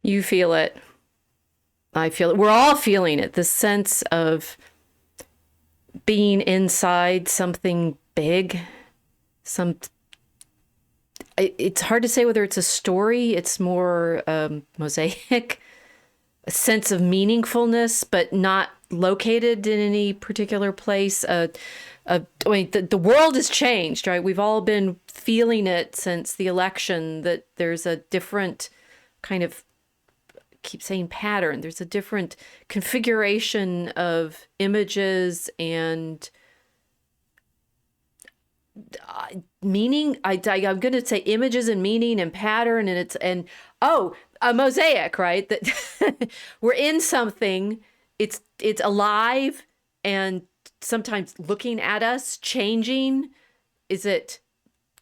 You feel it. I feel it. We're all feeling it. The sense of being inside something big. It's hard to say whether it's a story. It's more mosaic, a sense of meaningfulness, but not located in any particular place. I mean, the world has changed, right? We've all been feeling it since the election, that there's a different kind of, keep saying pattern. There's a different configuration of images and meaning. I'm going to say images and meaning and pattern, and a mosaic, right? That we're in something. It's alive and sometimes looking at us, changing. Is it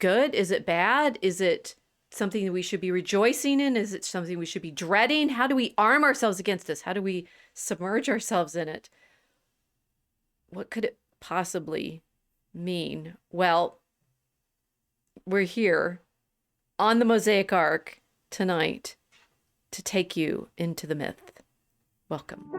good? Is it bad? Is it something that we should be rejoicing in? Is it something we should be dreading? How do we arm ourselves against this? How do we submerge ourselves in it? What could it possibly mean? Well, we're here on the Mosaic Ark tonight to take you into the myth. Welcome.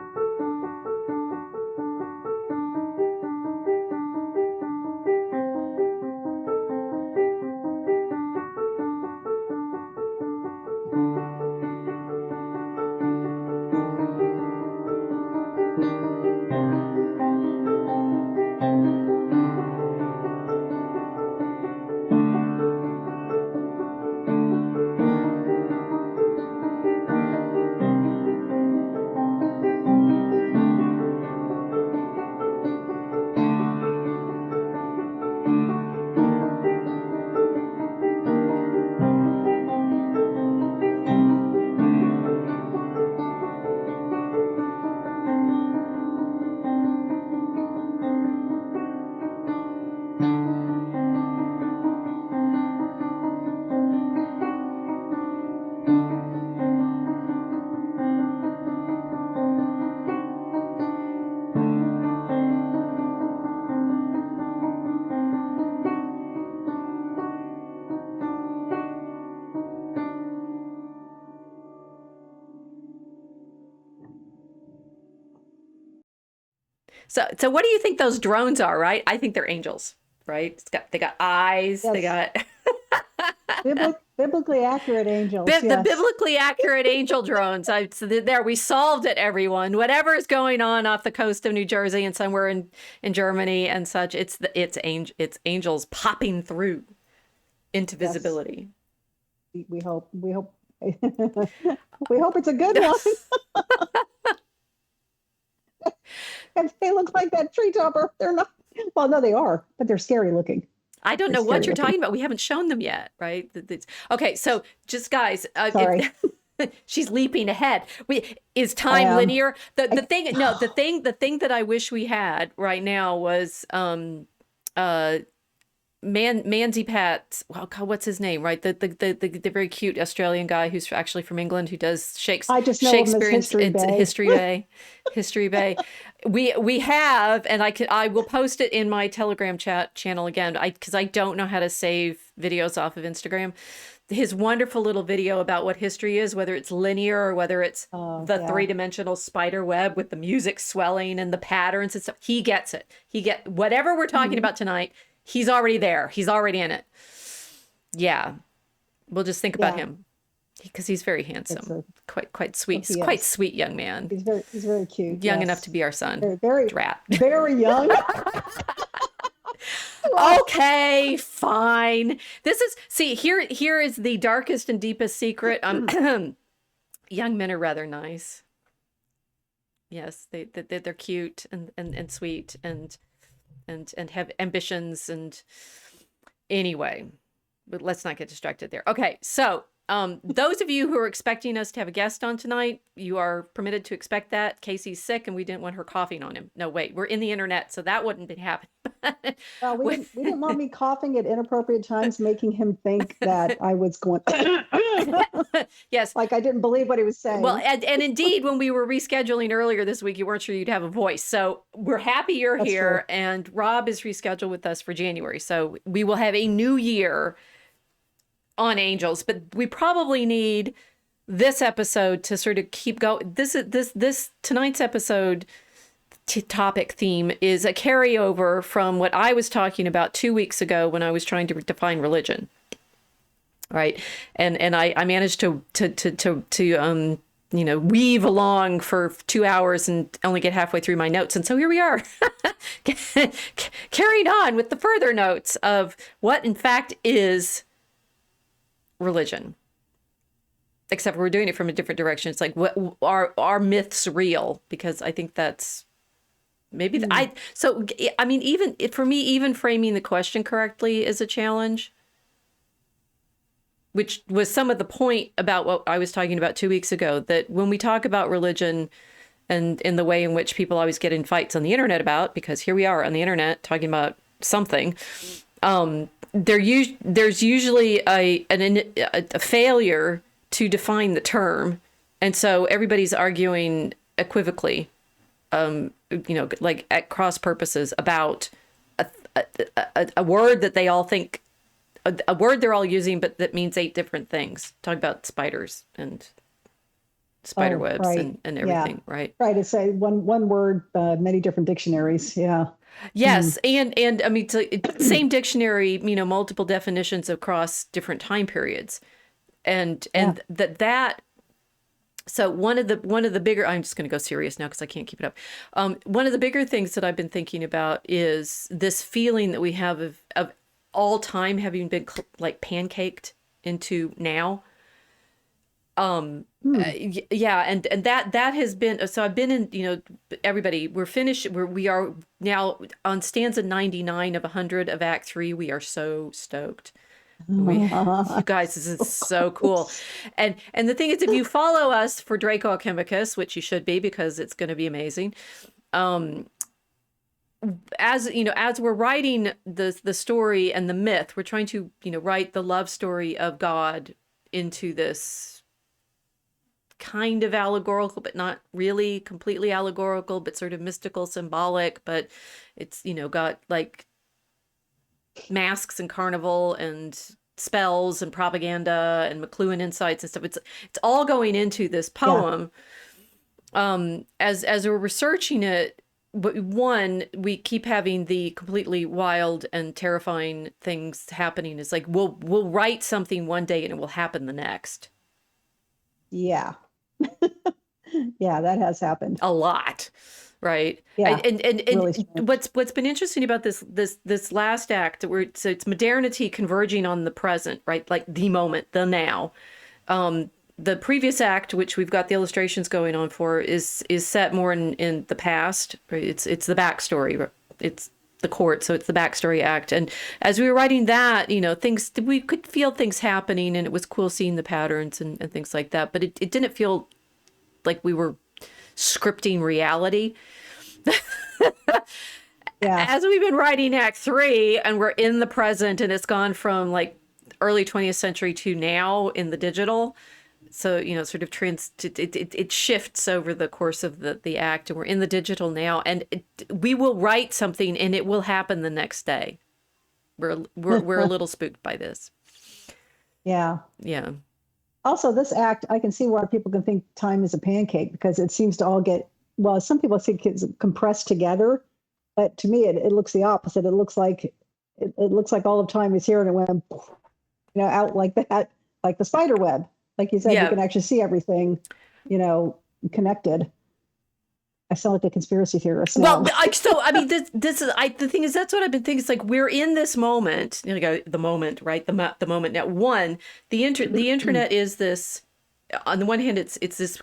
So what do you think those drones are, right? I think they're angels, right? They got eyes, Yes. they got Biblically accurate angels. the Yes. biblically accurate angel drones. So there, we solved it, everyone. Whatever is going on off the coast of New Jersey and somewhere in Germany and such, it's angels popping through into Yes. visibility. We hope we hope it's a good one. And they look like that tree topper. They're not. Well, no, they are, but they're scary looking. I don't know what you're talking about. We haven't shown them yet, right? Okay, so just guys, Sorry. she's leaping ahead. Is time linear? The thing that I wish we had right now was Manzi Pat. Well, God, what's his name? Right, the very cute Australian guy who's actually from England, who does I just know him as History Bay. History Bay. We have, and I will post it in my Telegram channel again, because I don't know how to save videos off of Instagram. His wonderful little video about what history is, whether it's linear or whether it's three-dimensional spider web with the music swelling and the patterns and stuff. He gets it. Whatever we're talking about tonight. He's already there. He's already in it. Yeah. We'll just think about him, because he's very handsome. Quite sweet. Quite sweet young man. He's very cute. Young enough to be our son. Very Drat. Very young. Okay, fine. Here is the darkest and deepest secret. Young men are rather nice. Yes, they're cute and sweet and have ambitions. And anyway, but let's not get distracted there. Okay, so those of you who are expecting us to have a guest on tonight, you are permitted to expect that. Casey's sick and we didn't want her coughing on him. No, wait, we're in the internet, so that wouldn't be happening. We didn't want me coughing at inappropriate times, making him think that I was going. Yes. Like I didn't believe what he was saying. Well, and indeed, when we were rescheduling earlier this week, you weren't sure you'd have a voice. So we're happy you're That's here. true. And Rob is rescheduled with us for January. So we will have a new year on angels, but we probably need this episode to sort of keep going. This tonight's episode topic theme is a carryover from what I was talking about 2 weeks ago when I was trying to define religion. Right. And I managed to weave along for 2 hours and only get halfway through my notes. And so here we are carrying on with the further notes of what in fact is religion. Except we're doing it from a different direction. It's like, what are myths real? Because I think that's maybe even for me, even framing the question correctly is a challenge. Which was some of the point about what I was talking about 2 weeks ago, that when we talk about religion and in the way in which people always get in fights on the internet about, because here we are on the internet talking about something, there's usually a failure to define the term. And so everybody's arguing equivocally, like at cross purposes about a word that they all think, a word they're all using, but that means 8 different things. Talk about spiders and spider webs and everything, right? Right. It's a one word, many different dictionaries. Yeah. Yes. And I mean, same dictionary, multiple definitions across different time periods. And so one of the bigger, I'm just going to go serious now because I can't keep it up. One of the bigger things that I've been thinking about is this feeling that we have of all time having been like pancaked into now. Yeah. And that has been, so I've been in, everybody, we're finished. We are now on stanza 99 of 100 of Act 3. We are so stoked. You guys, this is so cool. And the thing is, if you follow us for Draco Alchemicus, which you should be, because it's going to be amazing. As we're writing the story and the myth, we're trying to, write the love story of God into this kind of allegorical, but not really completely allegorical, but sort of mystical, symbolic, but it's, got like masks and carnival and spells and propaganda and McLuhan insights and stuff. It's all going into this poem. Yeah. As we're researching it, but one, we keep having the completely wild and terrifying things happening. It's like we'll write something one day and it will happen the next. Yeah. Yeah, that has happened a lot, right? Yeah. And really what's been interesting about this last act, where it's modernity converging on the present, right? Like the moment, the now. The previous act, which we've got the illustrations going on for, is set more in the past. Right? It's the backstory. It's the court, so it's the backstory act. And as we were writing that, we could feel things happening, and it was cool seeing the patterns and things like that. But it didn't feel like we were scripting reality. Yeah. As we've been writing Act 3, and we're in the present, and it's gone from like early 20th century to now in the digital. So, sort of it shifts over the course of the act, and we're in the digital now, and we will write something and it will happen the next day. We're a little spooked by this. Yeah. Yeah. Also, this act, I can see why people can think time is a pancake, because it seems to all get, well, some people think it's compressed together, but to me, it looks the opposite. It looks like all of time is here, and it went, out like that, like the spider web. Like you said, You can actually see everything, connected. I sound like a conspiracy theorist now. Well, this is the thing is, that's what I've been thinking. It's like we're in this moment, the moment, right? The moment now. One, the internet is this. On the one hand, it's this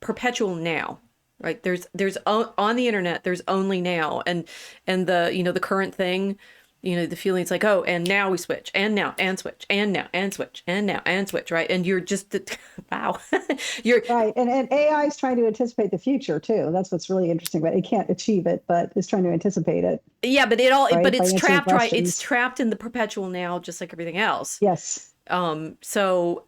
perpetual now, right? There's on the internet, there's only now, and the the current thing. The feeling's like, oh, and now we switch, and now, and switch, and now, and switch, and now, and switch, right? And you're just, wow. You're right. And AI is trying to anticipate the future too. That's what's really interesting, but it can't achieve it, but it's trying to anticipate it. Yeah, but it's trapped, right? It's trapped in the perpetual now, just like everything else. Yes. So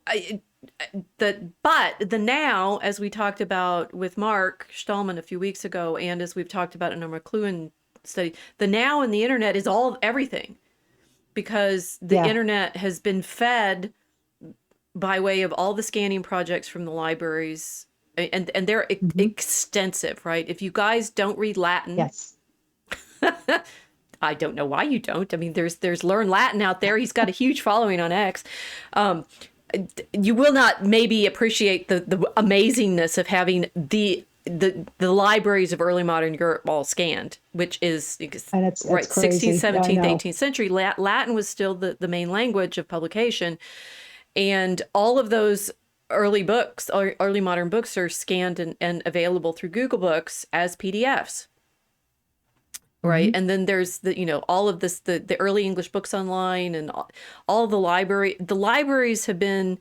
the now, as we talked about with Mark Stallman a few weeks ago, and as we've talked about in our McLuhan study, the now in the internet is everything, because the internet has been fed by way of all the scanning projects from the libraries, and they're extensive, right? If you guys don't read Latin, Yes. I don't know why you don't. I mean, there's Learn Latin out there. He's got a huge following on X. You will not maybe appreciate the amazingness of having the libraries of early modern Europe all scanned, which is And it's right, crazy. 16th, Yeah, I 17th, know. 18th century. Latin was still the main language of publication. And all of those early books, or early modern books, are scanned and available through Google Books as PDFs. Right. And then there's all of this, the early English books online, and all the libraries have been,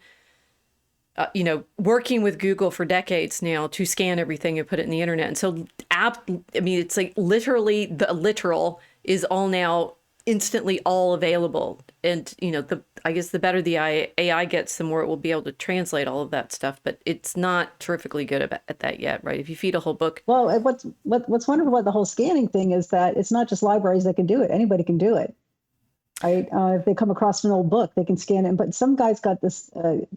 working with Google for decades now to scan everything and put it in the internet. And so it's like literally the literal is all now instantly all available. And, I guess the better the AI gets, the more it will be able to translate all of that stuff. But it's not terrifically good at that yet, right? If you feed a whole book. Well, what's wonderful about the whole scanning thing is that it's not just libraries that can do it. Anybody can do it. Right? If they come across an old book, they can scan it. But some guy's got this. I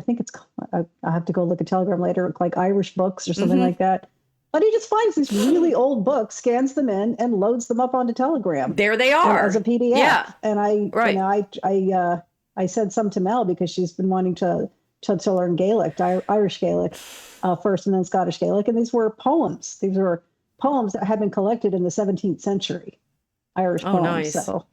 think it's. I have to go look at Telegram later, like Irish books or something like that. But he just finds these really old books, scans them in, and loads them up onto Telegram. There they are as a PDF. Yeah. And I said some to Mel because she's been wanting to learn Gaelic, Irish Gaelic, first, and then Scottish Gaelic. And these were poems. These were poems that had been collected in the 17th century, Irish poems. Nice. So,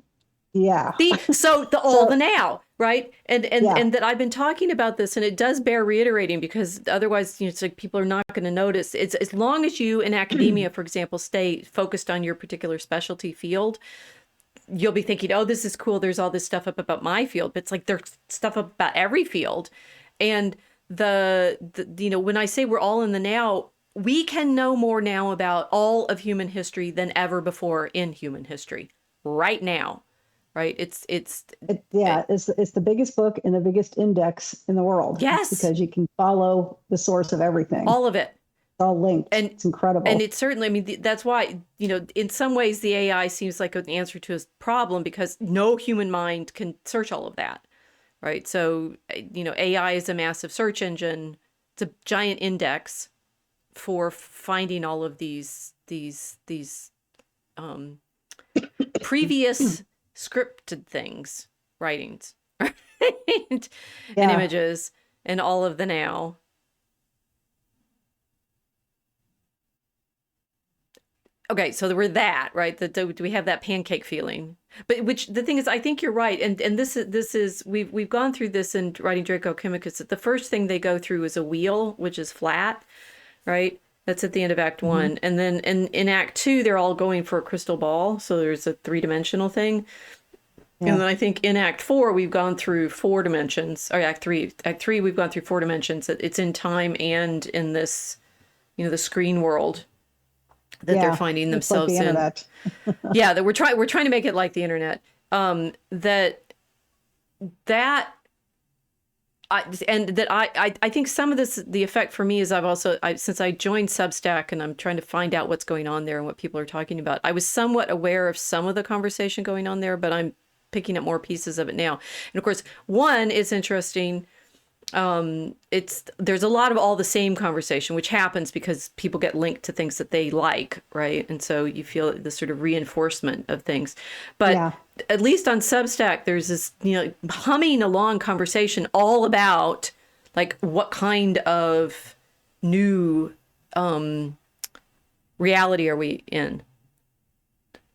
yeah. The now, right? And that I've been talking about this, and it does bear reiterating, because otherwise, it's like people are not going to notice. It's as long as you in academia, for example, stay focused on your particular specialty field, you'll be thinking, oh, this is cool. There's all this stuff up about my field, but it's like there's stuff up about every field. And when I say we're all in the now, we can know more now about all of human history than ever before in human history right now. Right. It's the biggest book and the biggest index in the world. Yes. Because you can follow the source of everything. All of it. It's all linked. And it's incredible. And it's certainly, I mean, that's why, in some ways the AI seems like an answer to a problem, because no human mind can search all of that. Right. So, AI is a massive search engine. It's a giant index for finding all of these previous scripted things, writings, right? And images, and all of the now. Okay, so we're that, right? Do we have that pancake feeling? But which the thing is, I think you're right, and this is we've gone through this in writing Draco Chemicus. That the first thing they go through is a wheel, which is flat, right? That's at the end of Act 1. And then in Act 2, they're all going for a crystal ball. So there's a 3-dimensional thing. Yeah. And then I think in Act 4, we've gone through 4 dimensions. Or Act 3, we've gone through 4 dimensions. It's in time and in this, the screen world that they're finding themselves like the in. Internet. Yeah, that we're trying to make it like the internet. I think some of this, the effect for me is since I joined Substack and I'm trying to find out what's going on there and what people are talking about, I was somewhat aware of some of the conversation going on there, but I'm picking up more pieces of it now. And of course, one is interesting. There's a lot of all the same conversation, which happens because people get linked to things that they like, right? And so you feel the sort of reinforcement of things. But at least on Substack, there's this, humming along conversation all about like what kind of new reality are we in?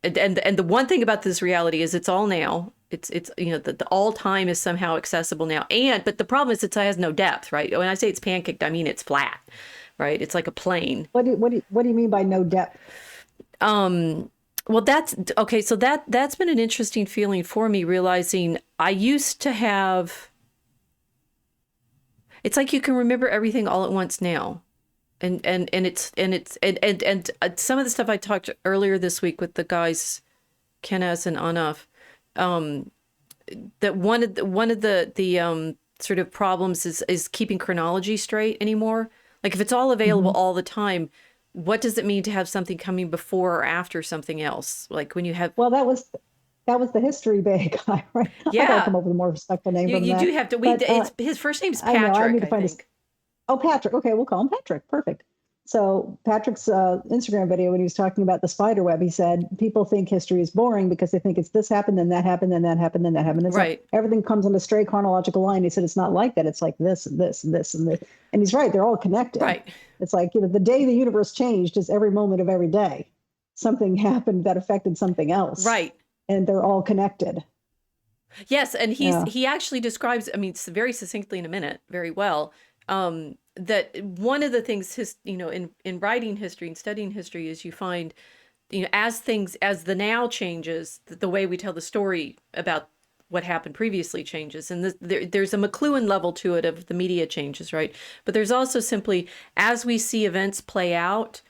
And the one thing about this reality is it's all now. It's the all time is somehow accessible now. But the problem is it has no depth, right? When I say it's pancaked, I mean it's flat, right? It's like a plane. What do you mean by no depth? Well, that's okay. So that's been an interesting feeling for me, realizing I used to have. It's like you can remember everything all at once now. And some of the stuff I talked earlier this week with the guys, Kenaz and Anaf, that one of the sort of problems is keeping chronology straight anymore. Like if it's all available all the time, what does it mean to have something coming before or after something else? Like when you have. Well, that was That was the history bay guy, right? I got to Yeah, come up with a more respectful name you than you do that. have to. But It's his first name's I know I Patrick, need to I find a. think. Oh, Patrick. Okay, we'll call him Patrick. Perfect. So Patrick's Instagram video, when he was talking about the spider web, he said people think history is boring because they think it's this happened, then that happened, then that happened, then that happened. It's like Right, everything comes in a straight chronological line. He said it's not like that. It's like this and this and this and this. And he's right. They're all connected. right, It's like, the day the universe changed is every moment of every day. Something happened that affected something else, right. and they're all connected. Yes, and Yeah. he actually describes, I mean, very succinctly in a minute, very well, that one of the things in writing history and studying history is you find, as the now changes, the way we tell the story about what happened previously changes, and there's a McLuhan level to it of the media changes, right? But there's also simply as we see events play out,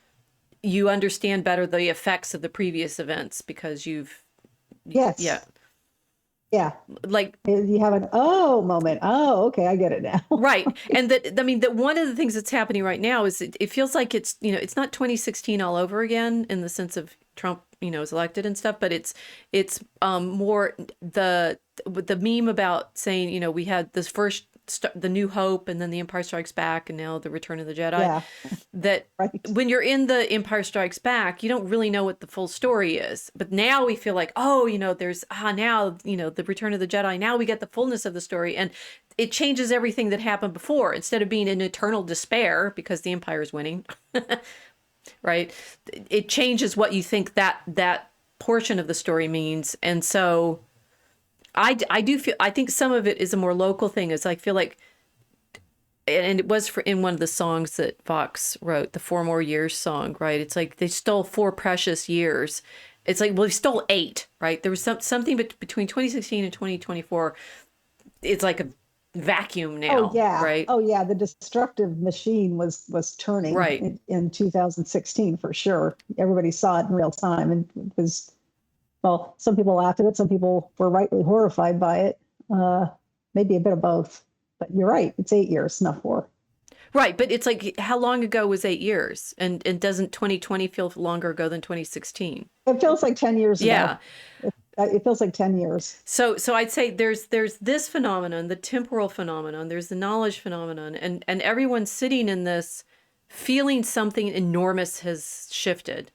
you understand better the effects of the previous events because yeah, Yes. Yeah. like You have an oh moment. Oh, okay, I get it now. right. And that, I mean, that one of the things that's happening right now is it feels like it's not 2016 all over again in the sense of Trump, is elected and stuff, but it's more the meme about saying, we had this first, the New Hope, and then the Empire Strikes Back, and now the Return of the Jedi. Yeah, That right. when you're in the Empire Strikes Back, you don't really know what the full story is. But now we feel like, oh, there's now, the Return of the Jedi. Now we get the fullness of the story, and it changes everything that happened before. Instead of being in eternal despair because the Empire is winning, right? It changes what you think that portion of the story means, and so I do feel, I think some of it is a more local thing. Is I feel like, and it was in one of the songs that Fox wrote, the 4 More Years song, right? It's like they stole 4 precious years. It's like, well, they stole 8, right? There was something between 2016 and 2024. It's like a vacuum Oh now, yeah. right? Oh yeah. The destructive machine was turning Right. in 2016 for sure. Everybody saw it in real time, and it was, well, some people laughed at it, some people were rightly horrified by it. Uh, Maybe a bit of both. But you're right. It's 8 years, not 4. Right. But it's like, how long ago was 8 years? And doesn't 2020 feel longer ago than 2016? It feels like 10 years ago. Yeah. It feels like 10 years. So I'd say there's this phenomenon, the temporal phenomenon, there's the knowledge phenomenon, and everyone's sitting in this feeling something enormous has shifted.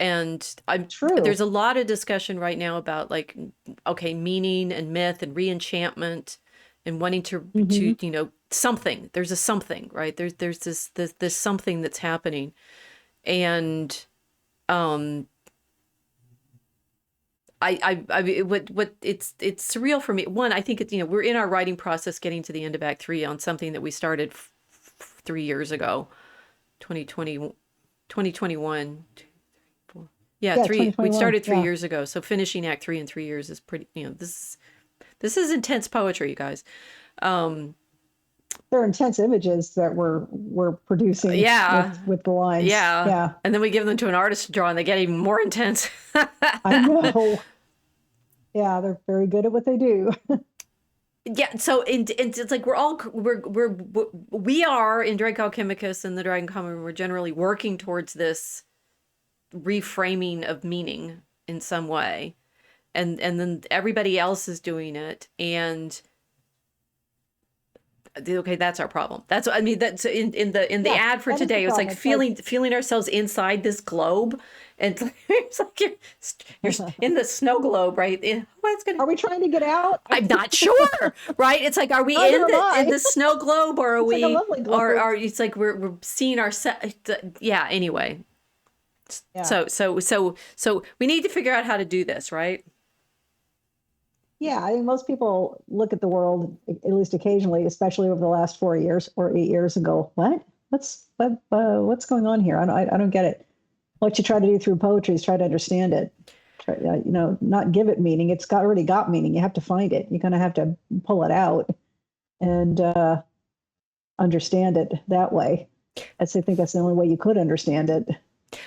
And True. there's a lot of discussion right now about, like, okay, meaning and myth and reenchantment and wanting to Hmm. something. There's a something, right? There's this something that's happening. And um what it's surreal for me. One, I think it's, we're in our writing process getting to the end of Act 3 on something that we started 3 years ago, 2020, 2021. Yeah, Yeah, three. We 2021. started three Yeah. years ago. So finishing Act 3 in 3 years is pretty, this is intense poetry, you guys. Um, They're intense images that we're producing yeah, with the lines. yeah. Yeah. And then we give them to an artist to draw and they get even more intense. I know. Yeah, they're very good at what they do. Yeah, so it's like we are in Drake Alchemicus and the Dragon Common, we're generally working towards this reframing of meaning in some way. And then everybody else is doing it, and okay, that's our problem. That's, I mean, that's in the Yeah, ad for that is the today. It was like problem. It's like feeling ourselves inside this globe, and it's like you're in the snow globe, right? What's gonna? are we trying to get out? I'm not sure, right? It's like, are we Neither am in I. the snow globe, or are It's like a we, lovely or globe. are it's like we're seeing ourselves? Yeah. Anyway, Yeah. so we need to figure out how to do this, right? Yeah, I think most people look at the world, at least occasionally, especially over the last 4 years or 8 years, and go, "What? What's going on here? I don't get it." What you try to do through poetry is try to understand it. Try, not give it meaning. It's already got meaning. You have to find it. You're going to have to pull it out and understand it that way. I think that's the only way you could understand it.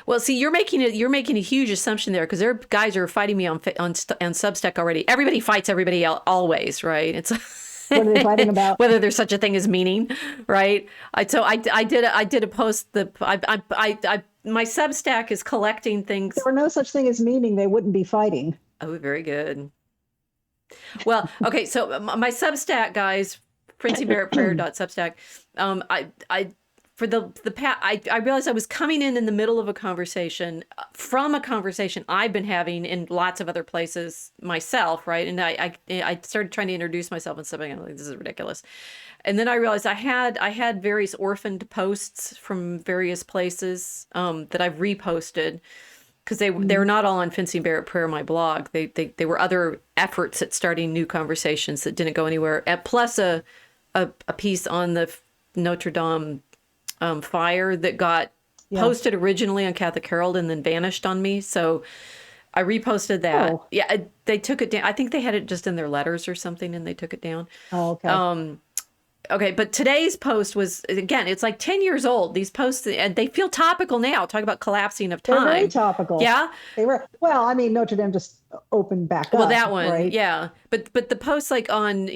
Well, see, you're making a huge assumption there, because there are guys who are fighting me on Substack already. Everybody fights everybody always, right? It's What are they fighting about? whether there's such a thing as meaning, right? I did a post that my Substack is collecting things. If there were no such thing as meaning, they wouldn't be fighting. Oh, very good. Well, okay, so my Substack, guys, princeandbarrettprayer.substack. I for the past, I realized I was coming in the middle of a conversation from a conversation I've been having in lots of other places myself, right? And I started trying to introduce myself and stuff. I'm like, this is ridiculous. And then I realized I had various orphaned posts from various places that I've reposted, because they were not all on Fencing Barrett Prayer, my blog. They were other efforts at starting new conversations that didn't go anywhere. Plus a piece on the Notre Dame fire that got posted originally on Catholic Herald and then vanished on me. So I reposted that. Oh. Yeah, they took it down. I think they had it just in their letters or something, and they took it down. Oh, okay. Okay, but today's post was, again, it's like 10 years old. These posts, and they feel topical now. Talk about collapsing of time. They're very topical. Yeah? They were. Well, I mean, Notre Dame just opened back up. Well, that one, right? yeah. But the posts like on,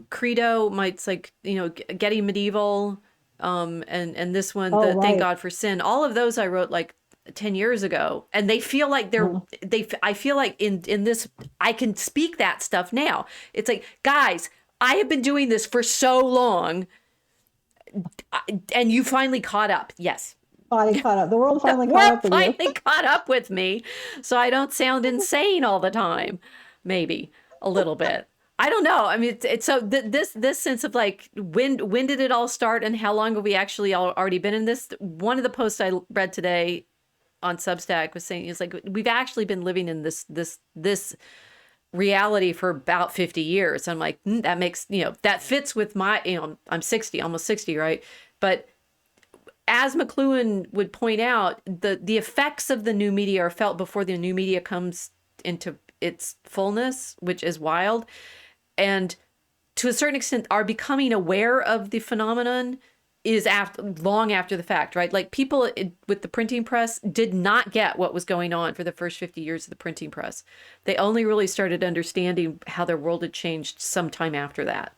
Credo, it's like, Getting Medieval, and this one, Thank God for Sin. All of those I wrote like 10 years ago, and they feel like I feel like in this, I can speak that stuff now. It's like, guys, I have been doing this for so long, and you finally caught up. Yes. Finally caught up. The world finally caught up with you. Finally caught up with me, so I don't sound insane all the time. Maybe a little bit. I don't know. I mean, it's so this sense of like, when did it all start, and how long have we actually already been in this? One of the posts I read today on Substack was saying, it's like, we've actually been living in this reality for about 50 years. I'm like, that makes, that fits with my, I'm 60, almost 60, right? But as McLuhan would point out, the effects of the new media are felt before the new media comes into its fullness, which is wild. And to a certain extent, our becoming aware of the phenomenon is long after the fact, right? Like, people with the printing press did not get what was going on for the first 50 years of the printing press. They only really started understanding how their world had changed sometime after that.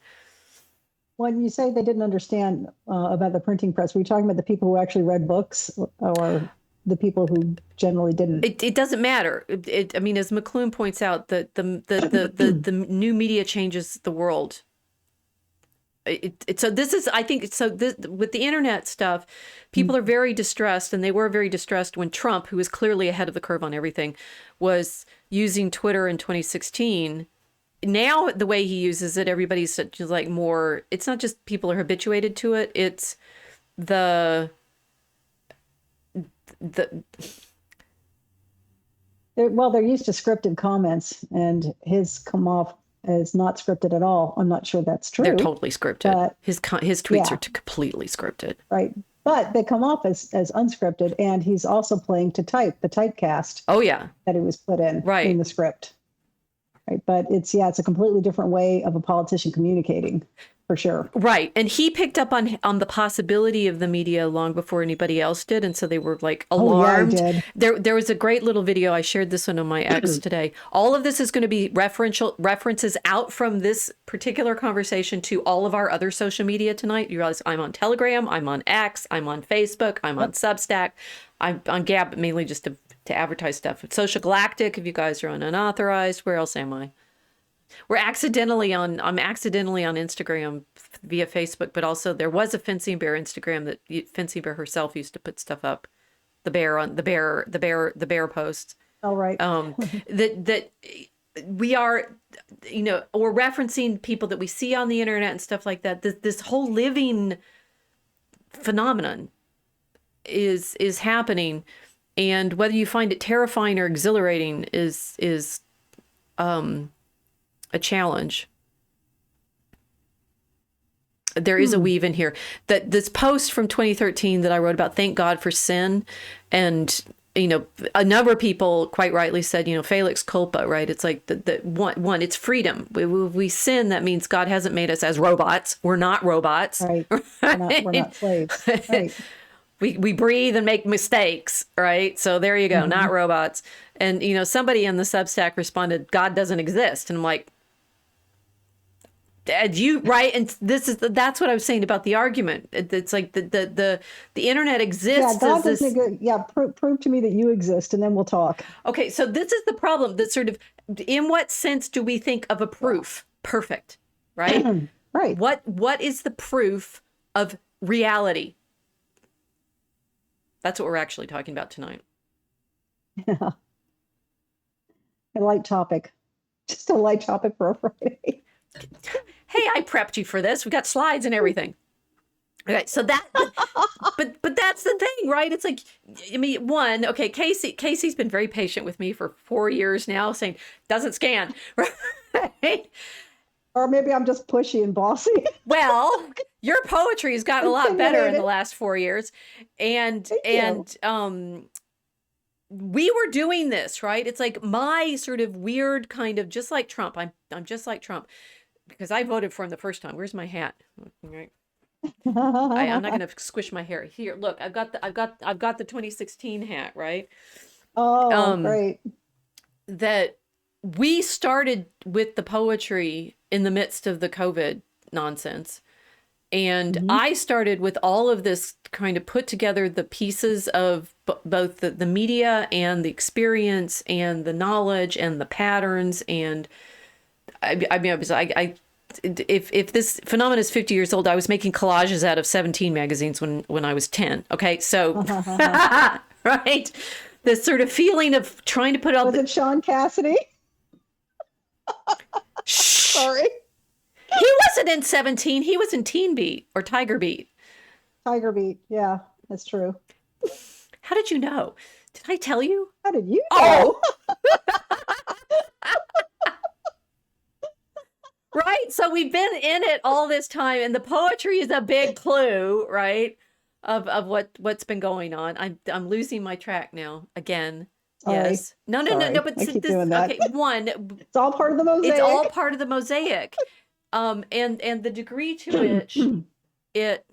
When you say they didn't understand about the printing press, were you talking about the people who actually read books, or the people who generally didn't? It doesn't matter. I mean, as McLuhan points out, the new media changes the world. So this is, I think, with the internet stuff, people are very distressed, and they were very distressed when Trump, who was clearly ahead of the curve on everything, was using Twitter in 2016. Now, the way he uses it, everybody's just like more, it's not just people are habituated to it, it's they're used to scripted comments, and his come off as not scripted at all. I'm not sure that's true. They're totally scripted. His tweets are completely scripted. Right. But they come off as unscripted, and he's also playing to type, the typecast. Oh, yeah. That he was put in the script. Right. But it's a completely different way of a politician communicating, for sure. Right. And he picked up on the possibility of the media long before anybody else did. And so they were like alarmed. Oh, yeah, he did. There was a great little video. I shared this one on my X today. All of this is going to be references out from this particular conversation to all of our other social media tonight. You realize I'm on Telegram, I'm on X, I'm on Facebook, I'm on Substack, I'm on Gab, mainly just to advertise stuff. Social Galactic, if you guys are on unauthorized. Where else am I? I'm accidentally on Instagram via Facebook, but also there was a Fencing Bear Instagram that Fencing Bear herself used to put stuff up. The bear posts. Oh, right. That we are, we're referencing people that we see on the internet and stuff like that. This whole living phenomenon is happening, and whether you find it terrifying or exhilarating is a challenge. There is a weave in here. That this post from 2013 that I wrote about, thank God for sin, and a number of people quite rightly said, Felix culpa, right? It's like the one, it's freedom. We sin, that means God hasn't made us as robots. We're not robots. Right. We're not slaves. Right. We breathe and make mistakes, right? So there you go, not robots. And somebody in the Substack responded, God doesn't exist. And I'm like, And you right, and that's what I was saying about the argument. It's like the internet Yeah, exists God as doesn't this. exist. Yeah, prove to me that you exist, and then we'll talk. Okay, so this is the problem. That sort of, in what sense do we think of a Yeah. proof? Perfect, right? Right. What is the proof of reality? That's what we're actually talking about tonight. Yeah. A light topic. Just a light topic for a Friday. Hey, I prepped you for this. We got slides and everything. Okay, so that, but that's the thing, right? It's like, I mean, one, okay, Casey's been very patient with me for 4 years now, saying doesn't scan, right? Or maybe I'm just pushy and bossy. Well, your poetry has gotten a lot better in the last 4 years, and Thank you. we were doing this, right? It's like my sort of weird kind of, just like Trump. I'm just like Trump because I voted for him the first time. Where's my hat? Right. I'm not gonna squish my hair. Here, look, I've got the 2016 hat, right? Oh, Um, great. that we started with the poetry in the midst of the COVID nonsense. And Hmm. I started with all of this kind of put together the pieces of both the media and the experience and the knowledge and the patterns. And I mean, if this phenomenon is 50 years old, I was making collages out of 17 magazines when I was 10. Okay. So, right. This sort of feeling of trying to put all Was it Sean Cassidy? Shh. Sorry. He wasn't in 17. He was in Teen Beat or Tiger Beat. Tiger Beat. Yeah, that's true. How did you know? Did I tell you? How did you know? Oh, right. So we've been in it all this time, and the poetry is a big clue, right? Of what's been going on. I'm losing my track now again. Sorry. Yes. No. Sorry. But I keep this. doing that. Okay. One. It's all part of the It's all mosaic. part of the mosaic. And the degree to which it.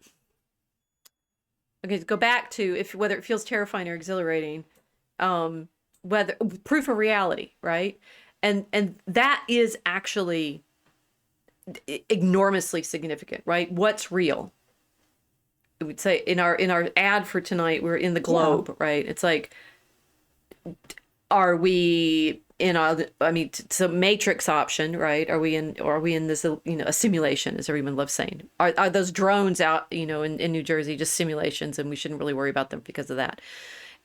Okay. Go back to if whether it feels terrifying or exhilarating. Whether proof of reality, right? And that is actually enormously significant, right? What's real? I would say in our ad for tonight, we're in the globe, right? It's like, are we in I mean, it's a matrix option, right? Are we in this, a simulation, as everyone loves saying? Are those drones out, in New Jersey just simulations and we shouldn't really worry about them because of that?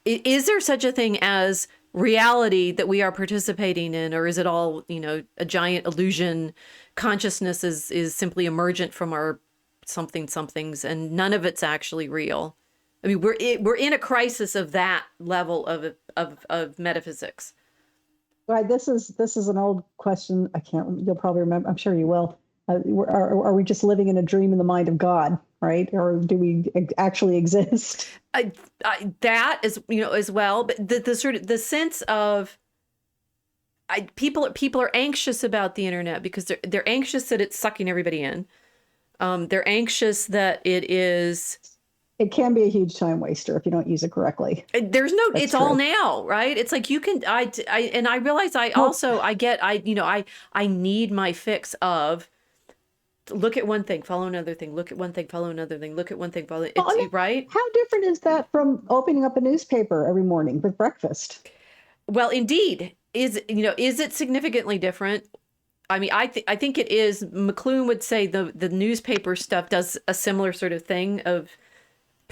Is there such a thing as reality that we are participating in, or is it all, a giant illusion? Consciousness is simply emergent from our somethings, and none of it's actually real. I mean, we're in a crisis of that level of metaphysics. Right. This is an old question. I can't. You'll probably remember. I'm sure you will. Are we just living in a dream in the mind of God, right? Or do we actually exist? That is, as well, but the sort of the sense of people are anxious about the internet because they're anxious that it's sucking everybody in. They're anxious that it is. It can be a huge time waster if you don't use it correctly. There's no. That's It's all true. now, right? It's like you can. And I realize I Well, also I get I need my fix of look at one thing, follow another thing, look at one thing, follow another thing, look at one thing, follow. well, I mean, It's right. how different is that from opening up a newspaper every morning with breakfast? Well, indeed, is it significantly different? I mean, I think it is. McLuhan would say the newspaper stuff does a similar sort of thing of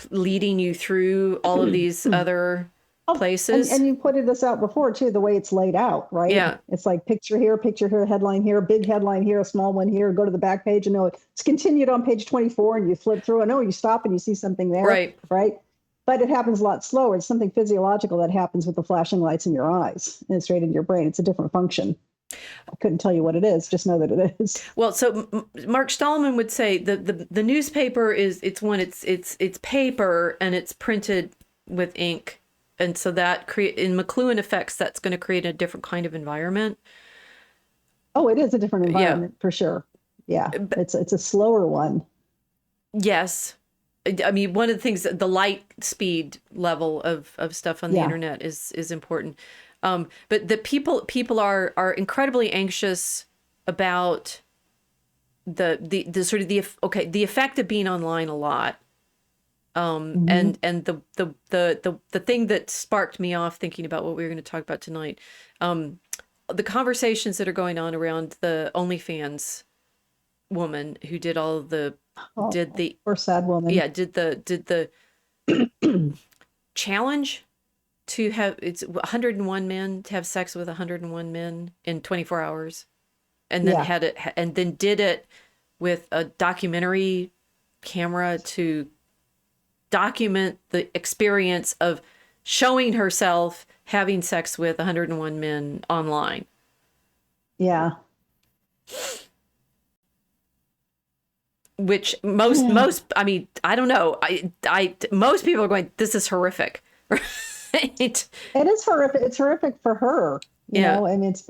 leading you through all of these other Oh, places. and you pointed this out before too, the way it's laid out, right? Yeah, It's like picture here, headline here, big headline here, a small one here, go to the back page and know it's continued on page 24 and you flip through and you stop and you see something there, right. right? But it happens a lot slower. It's something physiological that happens with the flashing lights in your eyes and it's right in your brain. It's a different function. I couldn't tell you what it is, just know that it is. Well, so Mark Stallman would say the newspaper it's paper and it's printed with ink. And so that in McLuhan effects, that's going to create a different kind of environment. Oh, it is a different Yeah. environment for sure. Yeah, it's a slower one. Yes. I mean, one of the things, the light speed level of stuff on the Yeah. internet is important. But the people are incredibly anxious about the sort of the effect of being online a lot. Mhm. And the thing that sparked me off thinking about what we were going to talk about tonight, the conversations that are going on around the OnlyFans woman who did all of the did Oh, the poor sad woman. yeah did the challenge to have it's 101 men to have sex with 101 men in 24 hours, and then Yeah. had it and then did it with a documentary camera to document the experience of showing herself having sex with 101 men online. Yeah. Which most I mean, I don't know. I most people are going, this is horrific. Right? It is horrific. It's horrific for her, Yeah. I mean, it's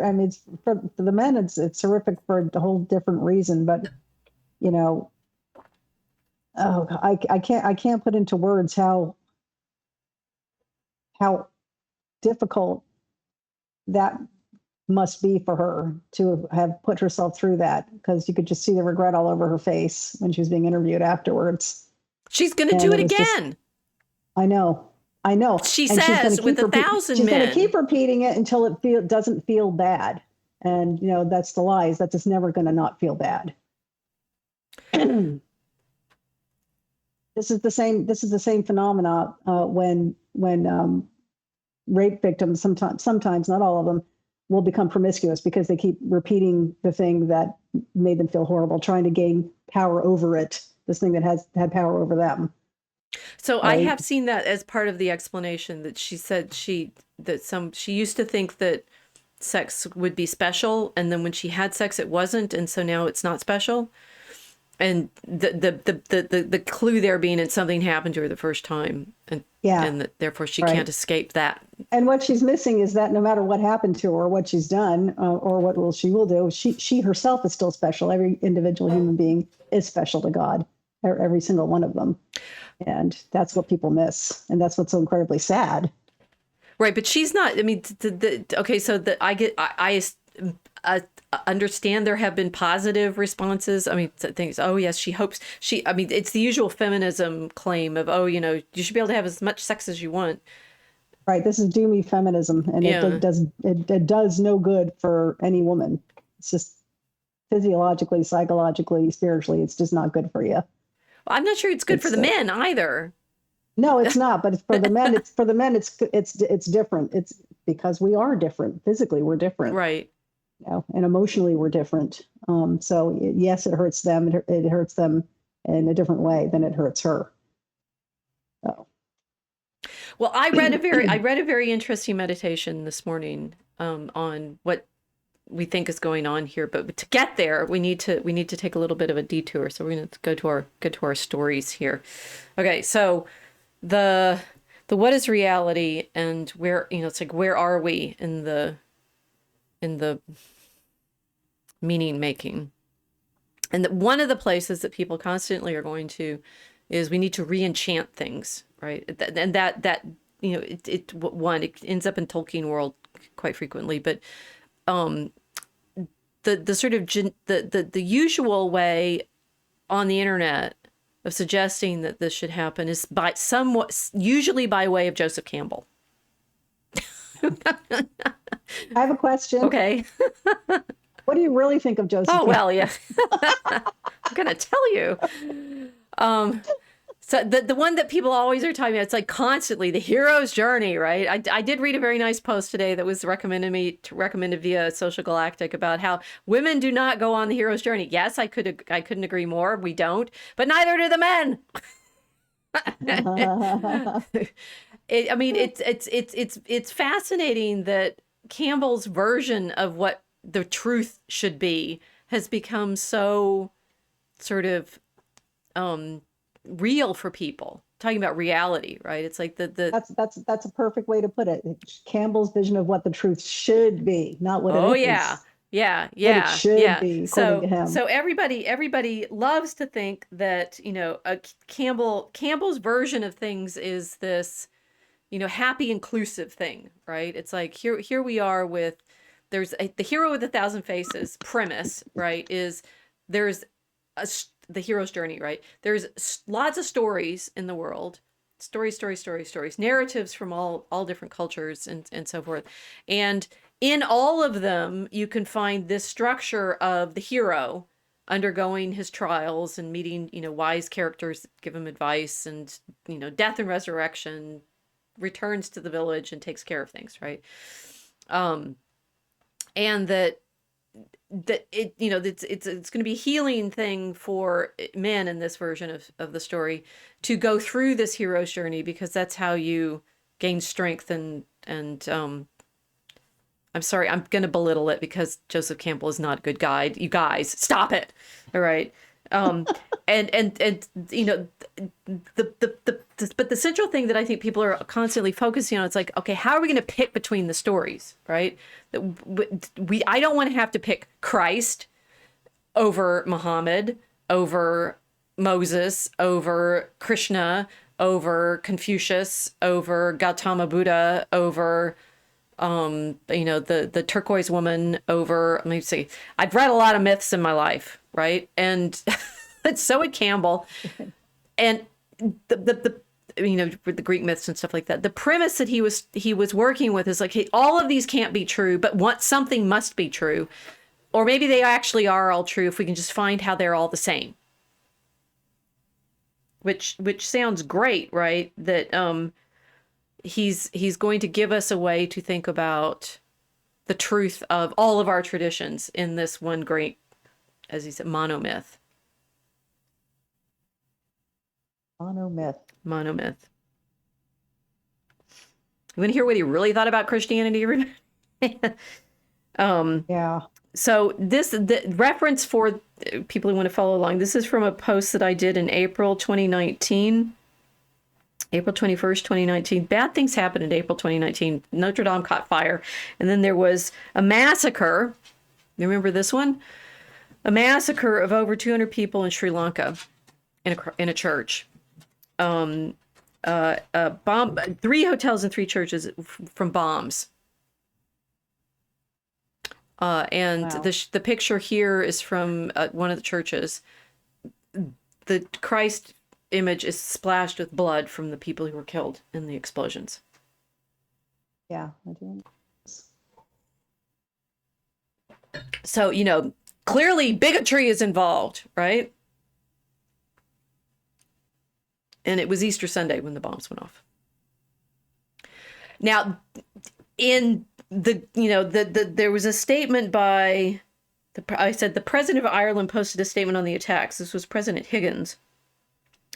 for the men, it's horrific for a whole different reason. But you know, oh, I can't put into words how difficult that must be for her to have put herself through that, because you could just see the regret all over her face when she was being interviewed afterwards. She's going to And do it it was just, again. I know, I know, She and says with 1,000 she's going to men. keep repeating it until doesn't feel bad. And that's the lies. That it's never going to not feel bad. This is the same phenomena when rape victims, sometimes not all of them, will become promiscuous because they keep repeating the thing that made them feel horrible, trying to gain power over it. This thing that has had power over them, So I right? have seen that as part of the explanation that she said she used to think that sex would be special, and then when she had sex it wasn't, and so now it's not special. And the clue there being that something happened to her the first time, Yeah, and that therefore she can't right. escape that. And what she's missing is that no matter what happened to her, or what she's done, or what she will do, she herself is still special. Every individual human being is special to God, every single one of them. And that's what people miss, and that's what's so incredibly sad. Right, but she's not. I mean, okay. So that I understand there have been positive responses. I mean, things. Oh yes, she hopes she. I mean, it's the usual feminism claim of, oh, you should be able to have as much sex as you want. Right, this is doomy feminism, and Yeah. it does no good for any woman. It's just physiologically, psychologically, spiritually, it's just not good for you. Well, I'm not sure it's good for It's the men either. No, it's not. But for the men, it's different. It's because we are different. Physically, we're different, Right. and emotionally, we're different. So yes, it hurts them. It hurts them in a different way than it hurts her. So. Well, I read a very interesting meditation this morning on what we think is going on here, but to get there, we need to take a little bit of a detour. So we're going to go to our stories here. Okay, so the what is reality, and where, it's like, where are we in the meaning making? And one of the places that people constantly are going to is we need to re-enchant things, right? And that it ends up in Tolkien world quite frequently, but the sort of the usual way on the internet of suggesting that this should happen is by somewhat, usually by way of Joseph Campbell. I have a question. Okay. What do you really think of Joseph Oh Campbell? well, yeah. I'm gonna tell you. Um, so the one that people always are talking about, it's like constantly the hero's journey, right? I did read a very nice post today that was recommended via Social Galactic about how women do not go on the hero's journey. Yes, I couldn't agree more. We don't, but neither do the men. I mean, it's fascinating that Campbell's version of what the truth should be has become so sort of real for people. Talking about reality, right? It's like the That's a perfect way to put it. Campbell's vision of what the truth should be, not what oh it yeah. is. Yeah, What it yeah, should yeah. be, according to him. So everybody loves to think that, Campbell's version of things is this, happy inclusive thing, right? It's like here we are with the hero with 1,000 faces premise, right? Is there's the hero's journey, right? There's lots of stories in the world, stories, narratives from all different cultures and so forth. And in all of them, you can find this structure of the hero undergoing his trials and meeting, wise characters that give him advice, and, death and resurrection, returns to the village and takes care of things, right? And that it, it's going to be a healing thing for men in this version of the story to go through this hero's journey, because that's how you gain strength and I'm sorry, I'm going to belittle it because Joseph Campbell is not a good guide. You guys, stop it. All right. And but the central thing that I think people are constantly focusing on, it's like, okay, how are we going to pick between the stories, right? I don't want to have to pick Christ over Muhammad, over Moses, over Krishna, over Confucius, over Gautama Buddha, over the turquoise woman, over, let me see, I've read a lot of myths in my life, right? And so had Campbell. And with the Greek myths and stuff like that, the premise that he was working with is like, hey, all of these can't be true, but something must be true. Or maybe they actually are all true if we can just find how they're all the same. Which sounds great, right? That he's going to give us a way to think about the truth of all of our traditions in this one great, as he said, monomyth. Monomyth. You want to hear what he really thought about Christianity? Yeah. So the reference for people who want to follow along, this is from a post that I did in April 2019. April 21st, 2019. Bad things happened in April 2019. Notre Dame caught fire. And then there was a massacre. You remember this one? A massacre of over 200 people in Sri Lanka in a church. Bomb 3 hotels and 3 churches from bombs. And wow. The picture here is from one of the churches. The Christ image is splashed with blood from the people who were killed in the explosions. Yeah, I do. So, clearly bigotry is involved, right? And it was Easter Sunday when the bombs went off. Now, in there was a statement by the president of Ireland posted a statement on the attacks. This was President Higgins.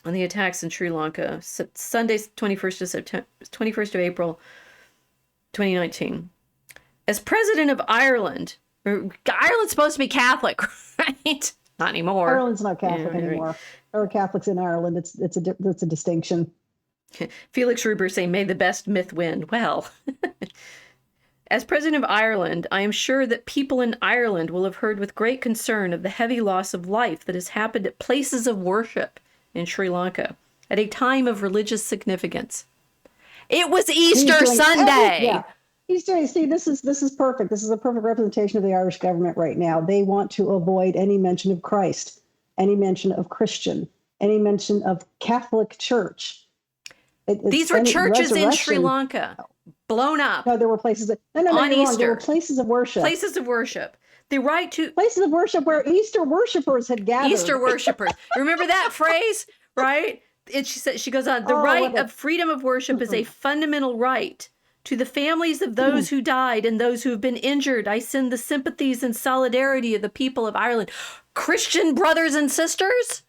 On the attacks in Sri Lanka, Sunday, 21st of April, 2019. As president of Ireland, Ireland's supposed to be Catholic, right? Not anymore. Ireland's not Catholic anymore. There are Catholics in Ireland. It's a distinction. Felix Ruber saying, "May the best myth win." Well, as president of Ireland, I am sure that people in Ireland will have heard with great concern of the heavy loss of life that has happened at places of worship in Sri Lanka at a time of religious significance. It was Easter Sunday. Yeah. Easter. See, this is perfect. This is a perfect representation of the Irish government right now. They want to avoid any mention of Christ, any mention of Christian, any mention of Catholic Church. These were churches in Sri Lanka, blown up. No, there were places that on Easter. There were places of worship. Places of worship. The right to places of worship where Easter worshipers had gathered. Easter worshipers. Remember that phrase, right? She goes on. The right of freedom of worship is a fundamental right. To the families of those who died and those who have been injured, I send the sympathies and solidarity of the people of Ireland. Christian brothers and sisters?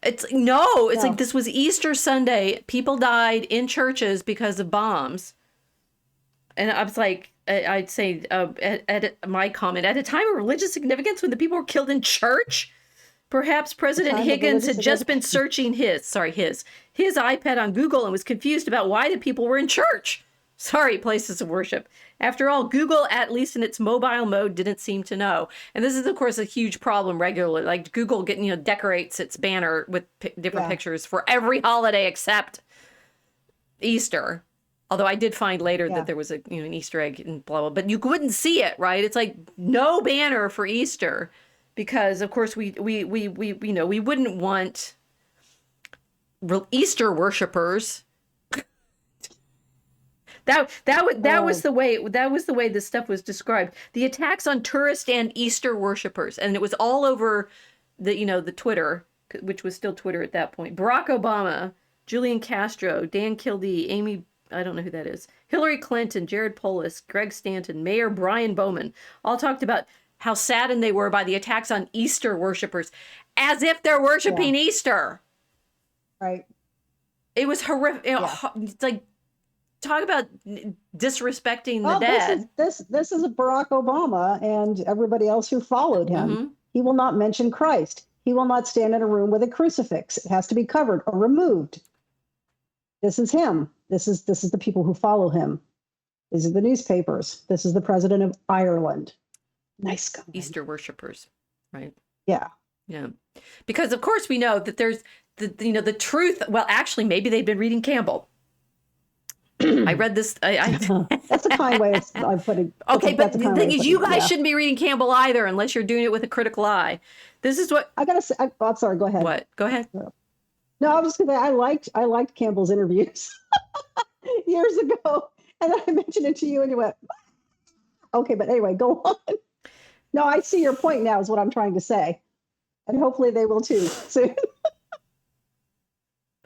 It's like this was Easter Sunday. People died in churches because of bombs. And I was like, I'd say, at my comment, at a time of religious significance when the people were killed in church, perhaps President Higgins had just been searching his iPad on Google and was confused about why the people were in church. Sorry, places of worship. After all, Google, at least in its mobile mode, didn't seem to know. And this is, of course, a huge problem regularly. Like Google decorates its banner with different pictures for every holiday except Easter. Although I did find later that there was an Easter egg and blah, blah, but you wouldn't see it, right? It's like no banner for Easter because of course we we wouldn't want Easter worshipers. That was the way this stuff was described. The attacks on tourist and Easter worshipers, and it was all over the Twitter, which was still Twitter at that point. Barack Obama, Julian Castro, Dan Kildee, Amy, I don't know who that is, Hillary Clinton, Jared Polis, Greg Stanton, Mayor Brian Bowman, all talked about how saddened they were by the attacks on Easter worshipers, as if they're worshiping Easter. Right. It was horrific. It's like, talk about disrespecting the dead. This is Barack Obama and everybody else who followed him. Mm-hmm. He will not mention Christ. He will not stand in a room with a crucifix. It has to be covered or removed. This is him. This is the people who follow him. These are the newspapers. This is the president of Ireland. Nice guy. Easter worshipers, right? Yeah. Yeah. Because of course we know that there's the truth. Well, actually, maybe they've been reading Campbell. I read this. That's a kind way of putting. Okay, but the thing is, you guys shouldn't be reading Campbell either, unless you're doing it with a critical eye. This is what I gotta say. I'm sorry. Go ahead. What? Go ahead. No, I was just gonna say I liked Campbell's interviews years ago, and then I mentioned it to you, and you went, "Okay," but anyway, go on. No, I see your point now. Is what I'm trying to say, and hopefully they will too soon.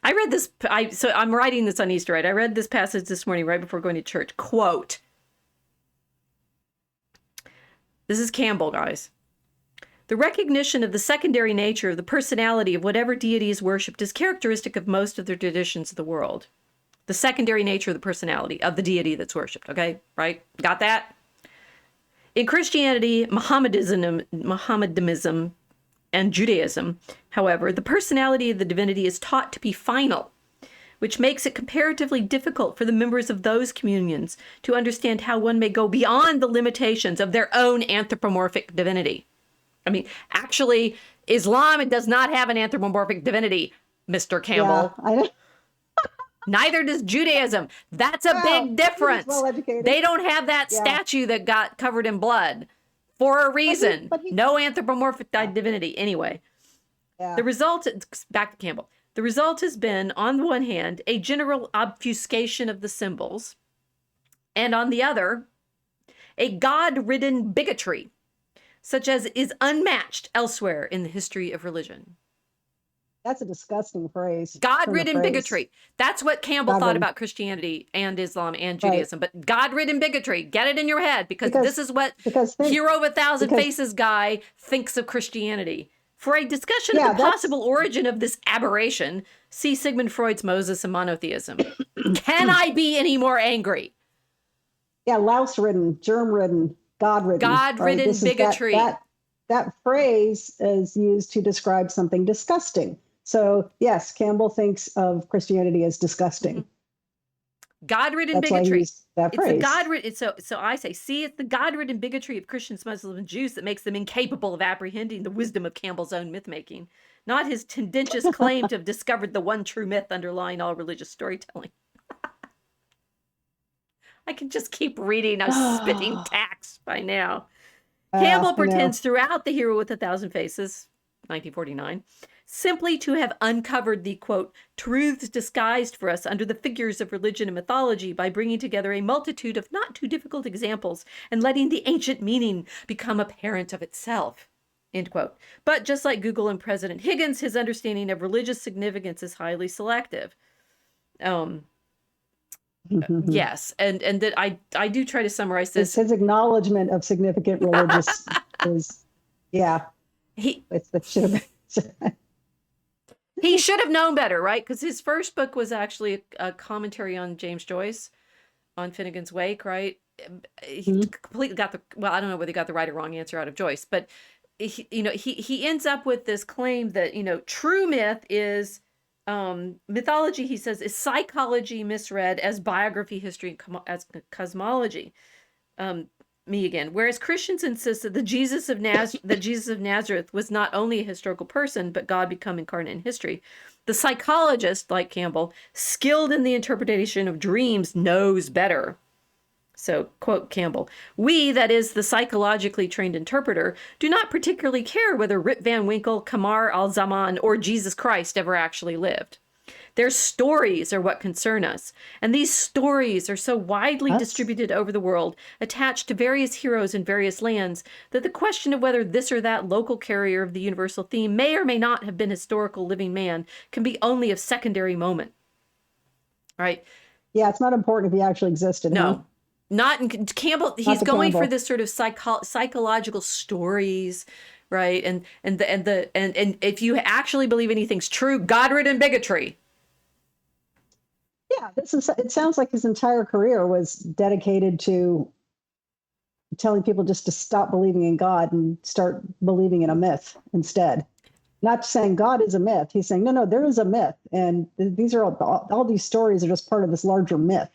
I read this. So I'm writing this on Easter, right? I read this passage this morning right before going to church. Quote. This is Campbell, guys. The recognition of the secondary nature of the personality of whatever deity is worshipped is characteristic of most of the traditions of the world. The secondary nature of the personality of the deity that's worshipped. Okay, right? Got that? In Christianity, Mohammedanism, and Judaism, however, the personality of the divinity is taught to be final, which makes it comparatively difficult for the members of those communions to understand how one may go beyond the limitations of their own anthropomorphic divinity. I mean, actually, Islam does not have an anthropomorphic divinity, Mr. Campbell. Yeah, I know. Neither does Judaism. That's a big difference. They don't have that statue that got covered in blood. For a reason. No anthropomorphic divinity. Anyway, the result, back to Campbell, the result has been, on the one hand, a general obfuscation of the symbols, and on the other, a God-ridden bigotry, such as is unmatched elsewhere in the history of religion. That's a disgusting phrase. God-ridden bigotry. That's what Campbell thought about Christianity and Islam and Judaism. Right. But God-ridden bigotry, get it in your head, because this is what Hero of a Thousand Faces guy thinks of Christianity. For a discussion of the possible origin of this aberration, see Sigmund Freud's Moses and Monotheism. Can I be any more angry? Yeah, louse-ridden, germ-ridden, God-ridden. God-ridden bigotry. That phrase is used to describe something disgusting. So, yes, Campbell thinks of Christianity as disgusting. God-ridden bigotry. That phrase. It's the God-ridden. So I say, see, it's the God-ridden bigotry of Christians, Muslims, and Jews that makes them incapable of apprehending the wisdom of Campbell's own myth-making, not his tendentious claim to have discovered the one true myth underlying all religious storytelling. I can just keep reading. I'm spitting tacks by now. Campbell pretends throughout The Hero with a Thousand Faces, 1949, simply to have uncovered the, quote, truths disguised for us under the figures of religion and mythology by bringing together a multitude of not too difficult examples and letting the ancient meaning become apparent of itself, end quote. But just like Google and President Higgins, his understanding of religious significance is highly selective. Yes, and that I do try to summarize this. His acknowledgement of significant religious is, he should have known better, right? Because his first book was actually a commentary on James Joyce, on Finnegan's Wake, right? He completely got I don't know whether he got the right or wrong answer out of Joyce, but he ends up with this claim that true myth is. Mythology, he says, is psychology misread as biography, history, as cosmology. Me again. Whereas Christians insist that Jesus of Nazareth was not only a historical person, but God become incarnate in history. The psychologist, like Campbell, skilled in the interpretation of dreams, knows better. So, quote Campbell, "We, that is the psychologically trained interpreter, do not particularly care whether Rip Van Winkle, Kamar al-Zaman, or Jesus Christ ever actually lived. Their stories are what concern us, and these stories are so widely distributed over the world, attached to various heroes in various lands, that the question of whether this or that local carrier of the universal theme may or may not have been historical living man can be only of secondary moment." Right? Yeah, it's not important if he actually existed, huh? No, not in Campbell. Not He's the going for Campbell. this sort of psychological stories, right? And if you actually believe anything's true, God-ridden bigotry. Yeah, it sounds like his entire career was dedicated to telling people just to stop believing in God and start believing in a myth instead. Not saying God is a myth. He's saying, no, there is a myth. And these are all these stories are just part of this larger myth.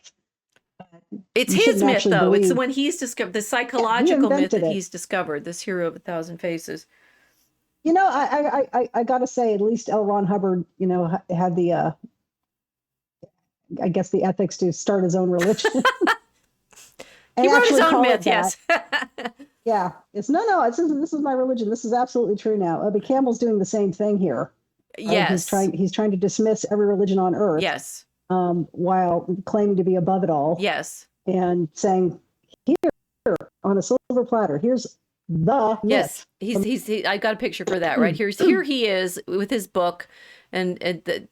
It's You his shouldn't myth, actually though. It's the believe. one he's discovered, the Yeah, he psychological myth invented that it. he's discovered, this hero of a thousand faces. You know, I got to say, at least L. Ron Hubbard, had the, I guess, the ethics to start his own religion. He And wrote his actually own call myth, it that. yes. Yeah, it's no. This is my religion. This is absolutely true now. But Campbell's doing the same thing here. Right? Yes. He's trying to dismiss every religion on earth. Yes. While claiming to be above it all. Yes. And saying, here on a silver platter, here's the Yes, myth. I got a picture for that right here. Here he is with his book, so the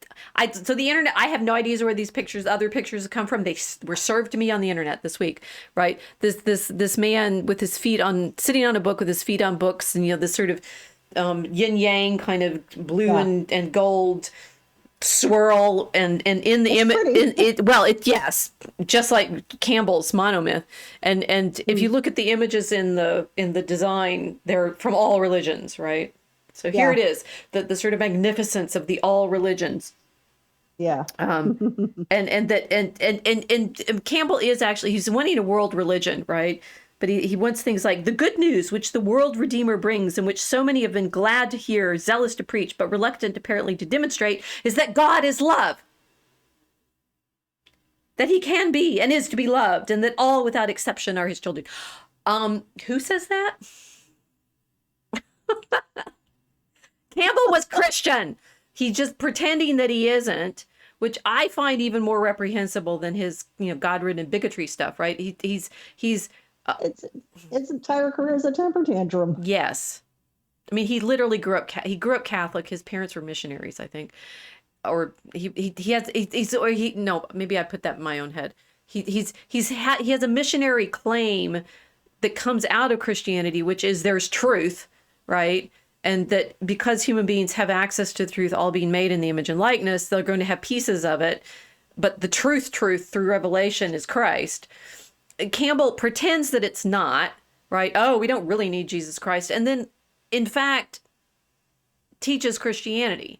internet. I have no idea where these other pictures have come from. They were served to me on the internet this week, right? This man with his feet sitting on a book with his feet on books, and this sort of yin yang kind of blue and gold swirl, and in the image, yes, just like Campbell's monomyth, and if you look at the images in the design, they're from all religions, right? So here it is, the sort of magnificence of the all religions. Yeah. And Campbell is actually, he's wanting a world religion, right? But he wants things like the good news which the world Redeemer brings, and which so many have been glad to hear, zealous to preach, but reluctant apparently to demonstrate, is that God is love. That he can be and is to be loved, and that all without exception are his children. Who says that? Campbell was Christian. He's just pretending that he isn't, which I find even more reprehensible than his, God-ridden bigotry stuff, right? He's his entire career is a temper tantrum. Yes. I mean, he literally grew up Catholic. His parents were missionaries, I think. Or maybe I put that in my own head. He has a missionary claim that comes out of Christianity, which is there's truth, right? And that because human beings have access to truth, all being made in the image and likeness, they're going to have pieces of it. But the truth through revelation is Christ. Campbell pretends that it's not, right? Oh, we don't really need Jesus Christ. And then, in fact, teaches Christianity.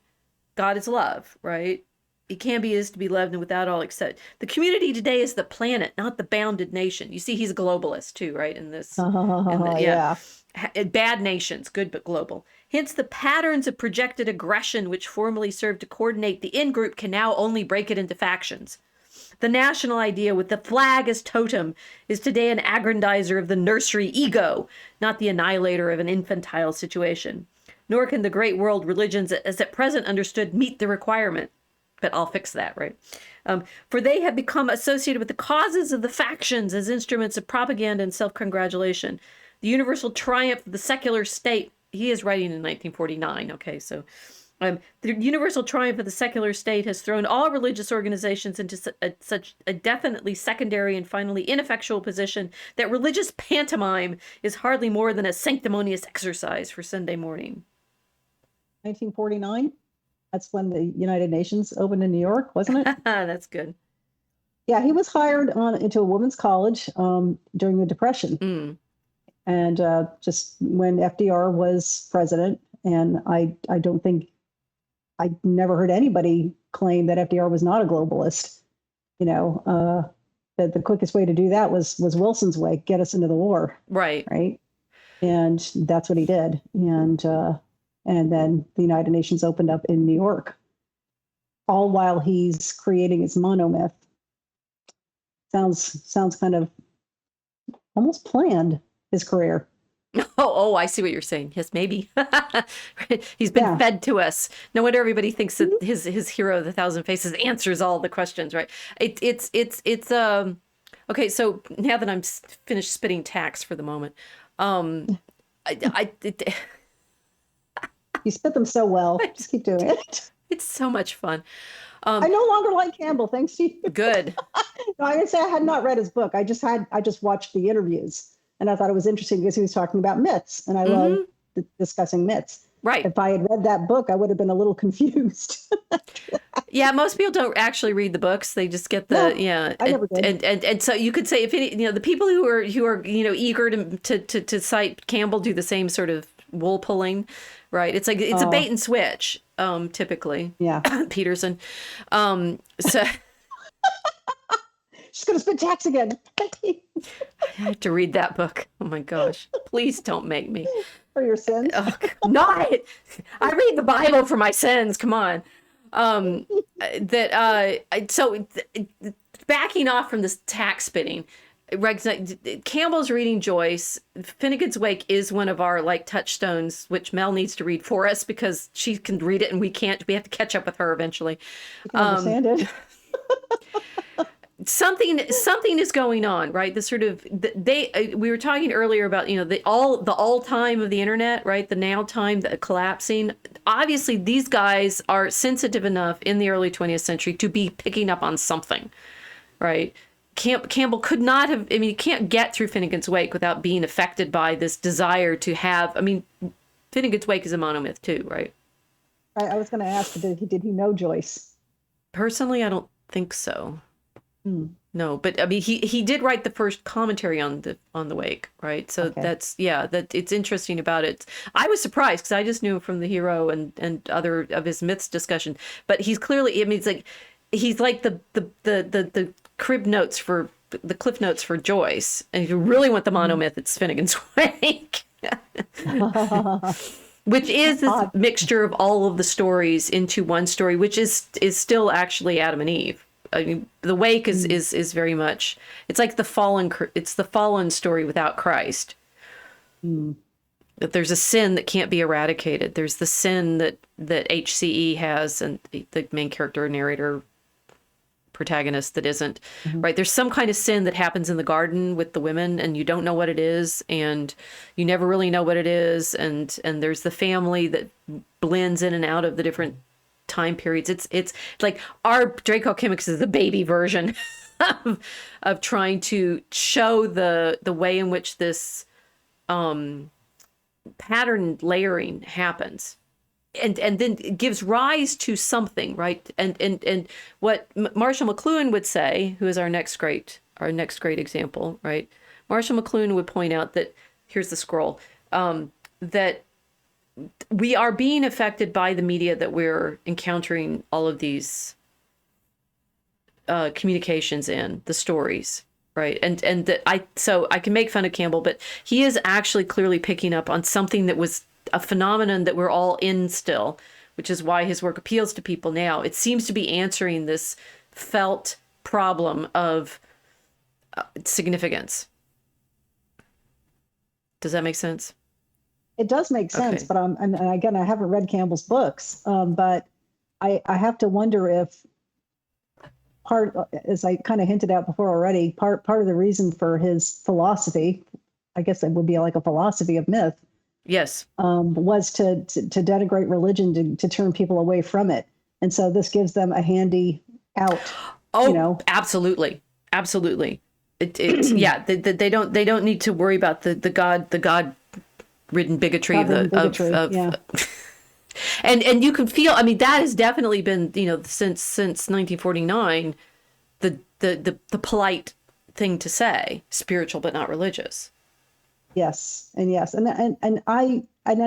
God is love, right? He can be, is to be loved, and without all except. The community today is the planet, not the bounded nation. You see, he's a globalist too, right? In this. Yeah. Bad nations, good but global. Hence, the patterns of projected aggression which formerly served to coordinate the in-group can now only break it into factions. The national idea with the flag as totem is today an aggrandizer of the nursery ego, not the annihilator of an infantile situation. Nor can the great world religions as at present understood meet the requirement. But I'll fix that, right? For they have become associated with the causes of the factions as instruments of propaganda and self-congratulation. The universal triumph of the secular state. He is writing in 1949. Okay, so the universal triumph of the secular state has thrown all religious organizations into such a definitely secondary and finally ineffectual position that religious pantomime is hardly more than a sanctimonious exercise for Sunday morning. 1949? That's when the United Nations opened in New York, wasn't it? That's good. Yeah, he was hired into a women's college during the Depression. And just when FDR was president. And I don't think, I never heard anybody claim that FDR was not a globalist. That the quickest way to do that was Wilson's way, get us into the war. Right. And that's what he did. And then the United Nations opened up in New York, all while he's creating his monomyth. Sounds kind of almost planned his career. Oh, I see what you're saying. Yes, maybe. He's been Yeah. fed to us. No wonder everybody thinks that his hero, the Thousand Faces, answers all the questions, right? It's okay. So now that I'm finished spitting tacks for the moment, I, I it, You spit them so well. Just keep doing it. it's so much fun. I no longer like Campbell, thanks to you. Good. No, I didn't say I had not read his book. I just watched the interviews and I thought it was interesting because he was talking about myths, and I love discussing myths. Right. If I had read that book, I would have been a little confused. Yeah, most people don't actually read the books. They just get the I never did. and so you could say if any, the people who are eager to cite Campbell do the same sort of wool pulling, right? It's like it's a bait and switch, typically. Yeah. Peterson. So She's gonna spit tax again. I have to read that book. Oh my gosh! Please don't make me. For your sins. Oh, not. I read the Bible for my sins. Come on. So backing off from this tax spitting, Campbell's reading Joyce. Finnegan's Wake is one of our touchstones, which Mel needs to read for us because she can read it and we can't. We have to catch up with her eventually. I can understand it. Something is going on, right? The sort of we were talking earlier about the all time of the internet, right? The now time, the collapsing. Obviously, these guys are sensitive enough in the early 20th century to be picking up on something, right? Campbell could not have. I mean, you can't get through Finnegan's Wake without being affected by this desire to have. I mean, Finnegan's Wake is a monomyth too, right? I was going to ask, did he know Joyce? Personally, I don't think so. No, but I mean, he did write the first commentary on the Wake, right? So Okay. that it's interesting about it. I was surprised because I just knew from the hero and other of his myths discussion, but he's clearly. I mean, he's like the crib notes for the cliff notes for Joyce, and if you really want the monomyth, it's Finnegan's Wake. Which is this mixture of all of the stories into one story, which is still actually Adam and Eve. I mean, the Wake is very much. It's like the fallen story without Christ. That there's a sin that can't be eradicated. There's the sin that HCE has, and the main character, narrator, protagonist that isn't. Right? There's some kind of sin that happens in the garden with the women, and you don't know what it is, and you never really know what it is. And there's the family that blends in and out of the different time periods. It's like our Draco Chemics is the baby version of trying to show the way in which this pattern layering happens, and then it gives rise to something, right? And what Marshall McLuhan would say, who is our next great example, right? Marshall McLuhan would point out that here's the scroll, that we are being affected by the media that we're encountering all of these communications in, the stories, right? And that so I can make fun of Campbell, but he is actually clearly picking up on something that was a phenomenon that we're all in still, which is why his work appeals to people now. It seems to be answering this felt problem of significance. Does that make sense? It does make sense, Okay. but and again, I haven't read Campbell's books, but I have to wonder if as I kind of hinted at before already, part of the reason for his philosophy, I guess it would be like a philosophy of myth, Yes. was to denigrate religion, to turn people away from it, and so this gives them a handy out. Oh, absolutely, absolutely. Yeah. They don't need to worry about the God ridden bigotry Yeah. and you can feel. I mean, that has definitely been since 1949 the polite thing to say, spiritual but not religious. Yes, and I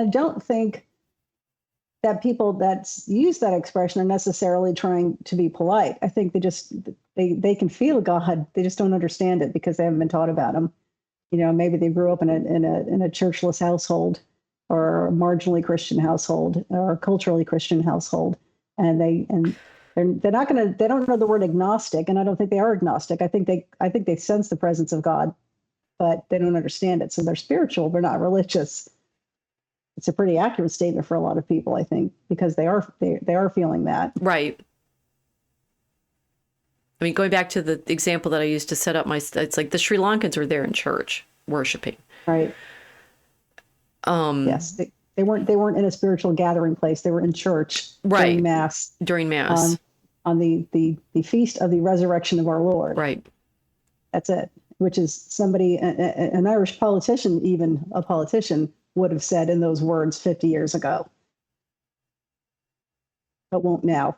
don't think that people that use that expression are necessarily trying to be polite. I think they can feel God. They just don't understand it because they haven't been taught about him. Maybe they grew up in a churchless household, or a marginally Christian household, or a culturally Christian household, and they're not going to. They don't know the word agnostic, and I don't think they are agnostic. I think they sense the presence of God, but they don't understand it. So they're spiritual, they're not religious. It's a pretty accurate statement for a lot of people, I think, because they are feeling that. Right. I mean, going back to the example that I used to set up it's like the Sri Lankans were there in church worshiping. Right. Yes, they weren't in a spiritual gathering place. They were in church during Mass. During Mass. On the feast of the resurrection of our Lord. Right. That's it. Which is somebody, an Irish politician, even a politician, would have said in those words 50 years ago, but won't now.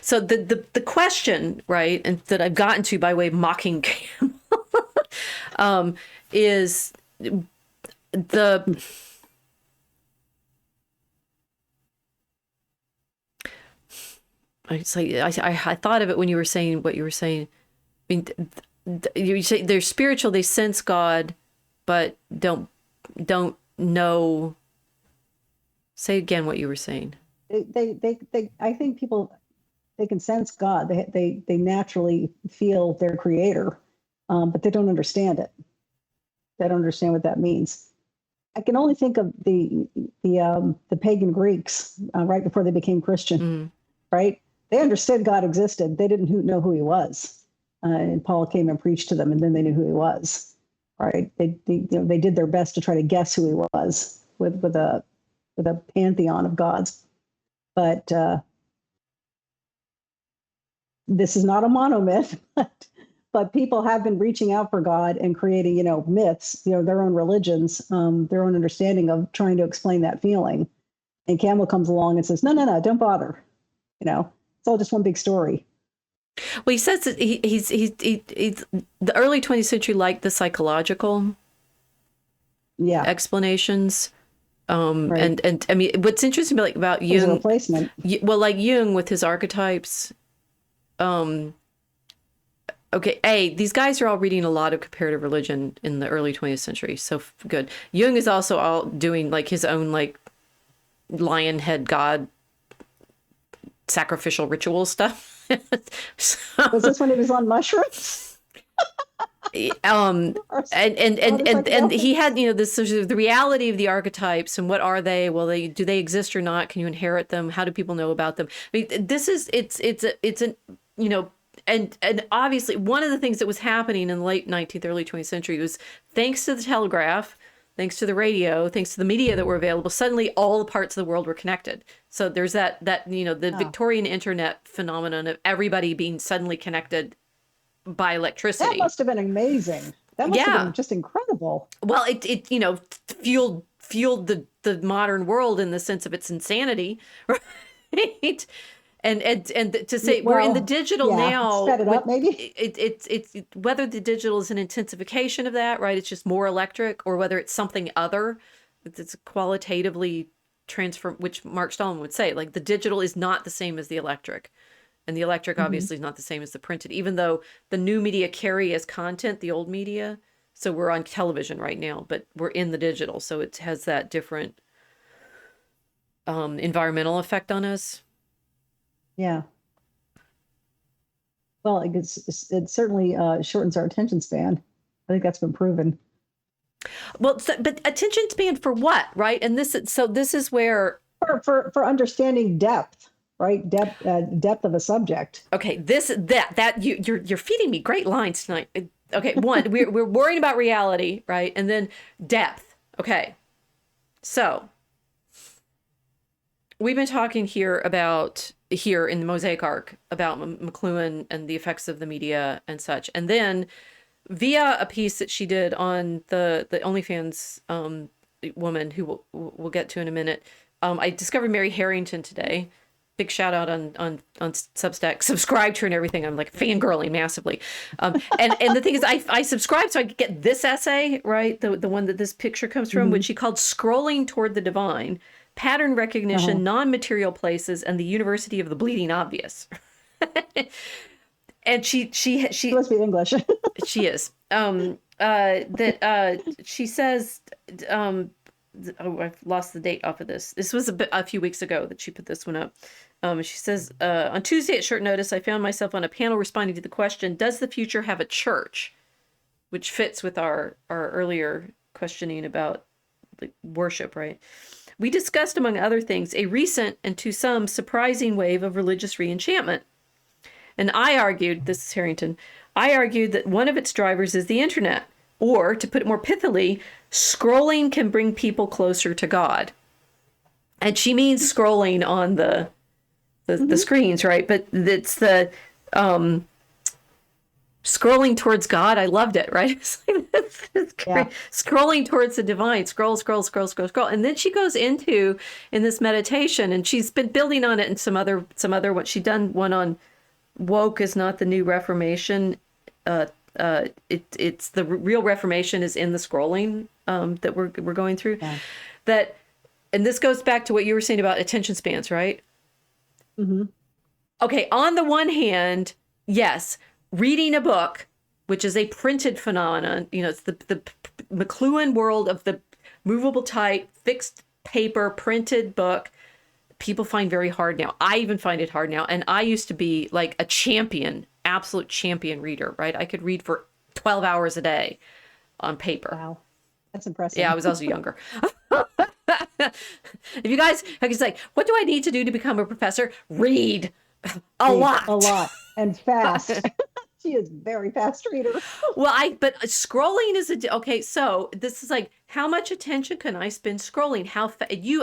So the question, right, and that I've gotten to by way of mocking Camel, is I thought of it when you were saying what you were saying. I mean, you say they're spiritual, they sense God, but don't know. Say again what you were saying. I think people, they can sense God. They naturally feel their creator, but they don't understand it. They don't understand what that means. I can only think of the pagan Greeks right before they became Christian, right? They understood God existed. They didn't know who he was. And Paul came and preached to them, and then they knew who he was, right? They did their best to try to guess who he was with a pantheon of gods. But this is not a monomyth, but people have been reaching out for God and creating, myths, their own religions, their own understanding of trying to explain that feeling. And Campbell comes along and says, no, don't bother. It's all just one big story. Well, he says that he's the early 20th century liked the psychological explanations. Right. And I mean, what's interesting about Jung, replacement. Well, like Jung with his archetypes. Okay, these guys are all reading a lot of comparative religion in the early 20th century. So good. Jung is also all doing like his own like lion head god sacrificial ritual stuff. So, was this when he was on mushrooms? And he had, this the reality of the archetypes and what are they? Well, do they exist or not? Can you inherit them? How do people know about them? I mean, this is it's an and obviously one of the things that was happening in the late 19th, early 20th century was thanks to the telegraph, thanks to the radio, thanks to the media that were available, suddenly all the parts of the world were connected. So there's the Victorian internet phenomenon of everybody being suddenly connected by electricity. That must have been amazing. That must have been just incredible. Well, it fueled the modern world in the sense of its insanity, right? And to say we're in the digital now, sped it up, maybe it's whether the digital is an intensification of that, right? It's just more electric, or whether it's something other. It's qualitatively transform, which Mark Stallman would say, like the digital is not the same as the electric. And the electric obviously is not the same as the printed, even though the new media carry as content the old media. So we're on television right now, but we're in the digital. So it has that different environmental effect on us. Yeah. Well, it certainly shortens our attention span. I think that's been proven. Well, but attention span for what, right? And this is where for understanding depth, right? Depth of a subject. Okay, you're feeding me great lines tonight. Okay, one, we're worrying about reality, right? And then depth. Okay, so we've been talking here in the Mosaic Ark about McLuhan and the effects of the media and such, and then via a piece that she did on the OnlyFans woman who we'll get to in a minute, I discovered Mary Harrington today. Big shout out on Substack. Subscribe to her and everything. I'm like fangirling massively. And the thing is, I subscribed so I could get this essay, right? The one that this picture comes from, which she called "Scrolling Toward the Divine: Pattern Recognition, Non-Material Places, and the University of the Bleeding Obvious." And she must be English. She is. She says, I've lost the date off of this. This was a few weeks ago that she put this one up. She says, on Tuesday at short notice, I found myself on a panel responding to the question, does the future have a church? which fits with our earlier questioning about like worship, right? We discussed, among other things, a recent and to some surprising wave of religious reenchantment. And I argued, this is Harrington, I argued that one of its drivers is the internet. Or, to put it more pithily, scrolling can bring people closer to God. And she means scrolling on the screens, right? But it's the scrolling towards God. I loved it, right? It's great. Yeah. Scrolling towards the divine. Scroll. And then she goes into, in this meditation, and she's been building on it in some other what she'd done one on woke is not the new Reformation. It's the real Reformation is in the scrolling that we're going through. Yeah. That, and this goes back to what you were saying about attention spans, right? Mm-hmm. Okay, on the one hand, yes, reading a book, which is a printed phenomenon, it's the McLuhan world of the movable type, fixed paper, printed book, people find very hard now. I even find it hard now. And I used to be like a champion, absolute champion reader, right? I could read for 12 hours a day on paper. Wow. That's impressive. Yeah, I was also younger. If you guys, I was like, what do I need to do to become a professor? Read a lot. And fast. She is very fast reader. Well, but scrolling is okay. So this is like, how much attention can I spend scrolling?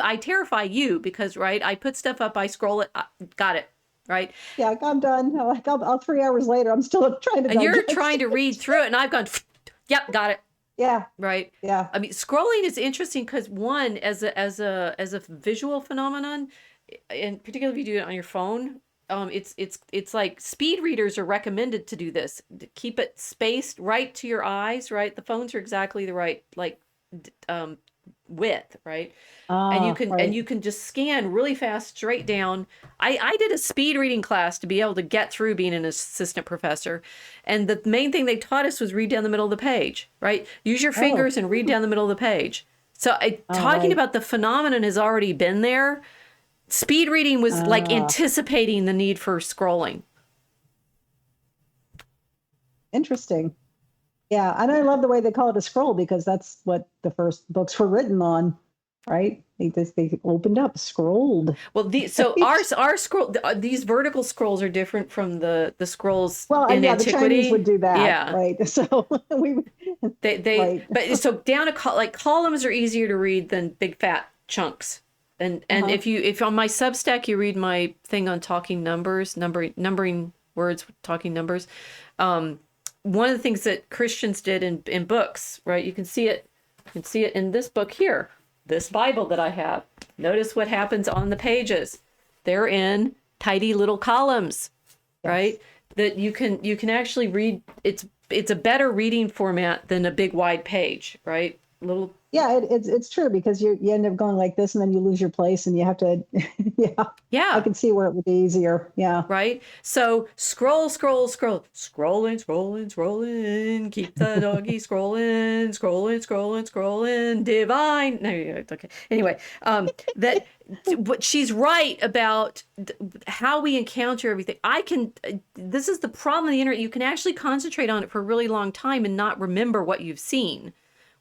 I terrify you because, right, I put stuff up, I scroll it, got it, right? Yeah, I'm done. Like I'll 3 hours later, I'm still trying to. And you're trying to read through it, and I've gone, yep, got it. Yeah. Right. Yeah. I mean, scrolling is interesting because one, as a visual phenomenon, and particularly if you do it on your phone. It's like speed readers are recommended to do this. Keep it spaced right to your eyes, right? The phones are exactly the right width, right? And you can just scan really fast straight down. I did a speed reading class to be able to get through being an assistant professor, and the main thing they taught us was read down the middle of the page, right? Use your fingers and read down the middle of the page. So talking about the phenomenon has already been there. Speed reading was like anticipating the need for scrolling. Interesting. Yeah. And I love the way they call it a scroll because that's what the first books were written on, right? They opened up, scrolled. Well, so our scroll, these vertical scrolls are different from the scrolls in antiquity. The Chinese would do that, right? So but so down like columns are easier to read than big fat chunks. And if on my Substack you read my thing on talking numbers, numbering words, talking numbers, one of the things that Christians did in books, right? You can see it in this book here, this Bible that I have. Notice what happens on the pages. They're in tidy little columns, right? That you can actually read. It's a better reading format than a big wide page, right? Little. Yeah, it's true because you end up going like this and then you lose your place and you have to, yeah. I can see where it would be easier. Yeah. Right. So scrolling, keep the doggy scrolling, divine. No, okay. Anyway, what she's right about how we encounter everything. This is the problem of the internet. You can actually concentrate on it for a really long time and not remember what you've seen.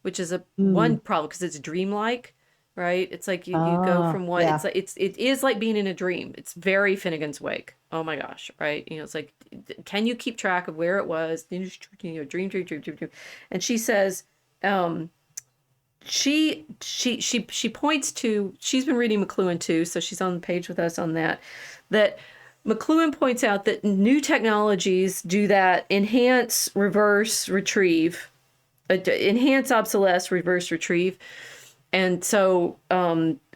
Which is one problem because it's dreamlike, right? It's like you go from one. Yeah. It is like being in a dream. It's very Finnegan's Wake. Oh my gosh, right? It's like, can you keep track of where it was? Dream. And she says, she points to. She's been reading McLuhan too, so she's on the page with us on that. That McLuhan points out that new technologies do that: enhance, reverse, retrieve. Enhance, obsolesce, reverse, retrieve. And so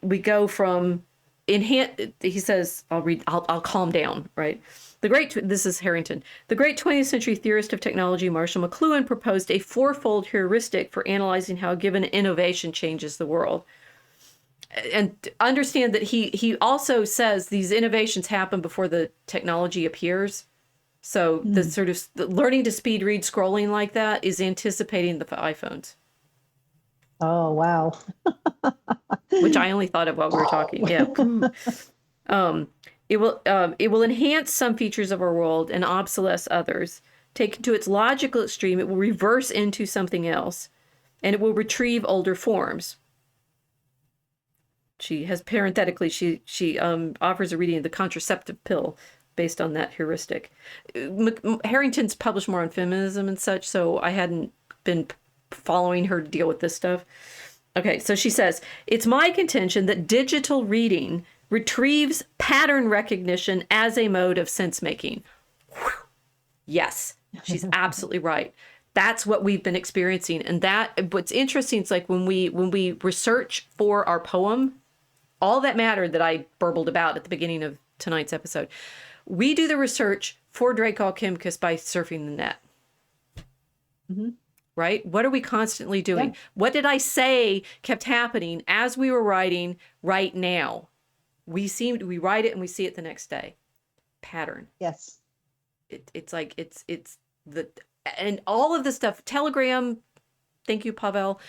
we go from enhance. He says, I'll calm down, right? This is Harrington. The great 20th century theorist of technology, Marshall McLuhan, proposed a fourfold heuristic for analyzing how a given innovation changes the world. And understand that he also says these innovations happen before the technology appears. So the sort of learning to speed read scrolling like that is anticipating the iPhones. Oh, wow. Which I only thought of while we were talking. Yeah. It will enhance some features of our world and obsolesce others. taken to its logical extreme, it will reverse into something else, and it will retrieve older forms. She has parenthetically, she offers a reading of the contraceptive pill based on that heuristic. Harrington's published more on feminism and such, so I hadn't been following her to deal with this stuff. Okay, so she says, it's my contention that digital reading retrieves pattern recognition as a mode of sense making. Yes, she's absolutely right. That's what we've been experiencing. And that, what's interesting is like when we research for our poem, all that mattered that I burbled about at the beginning of tonight's episode, we do the research for Dracul Kimkus by surfing the net. Mm-hmm. Right? What are we constantly doing? Yeah. What did I say kept happening as we were writing right now? We write it and we see it the next day. Pattern. Yes. It's like, it's the, and all of the stuff, Telegram, thank you, Pavel,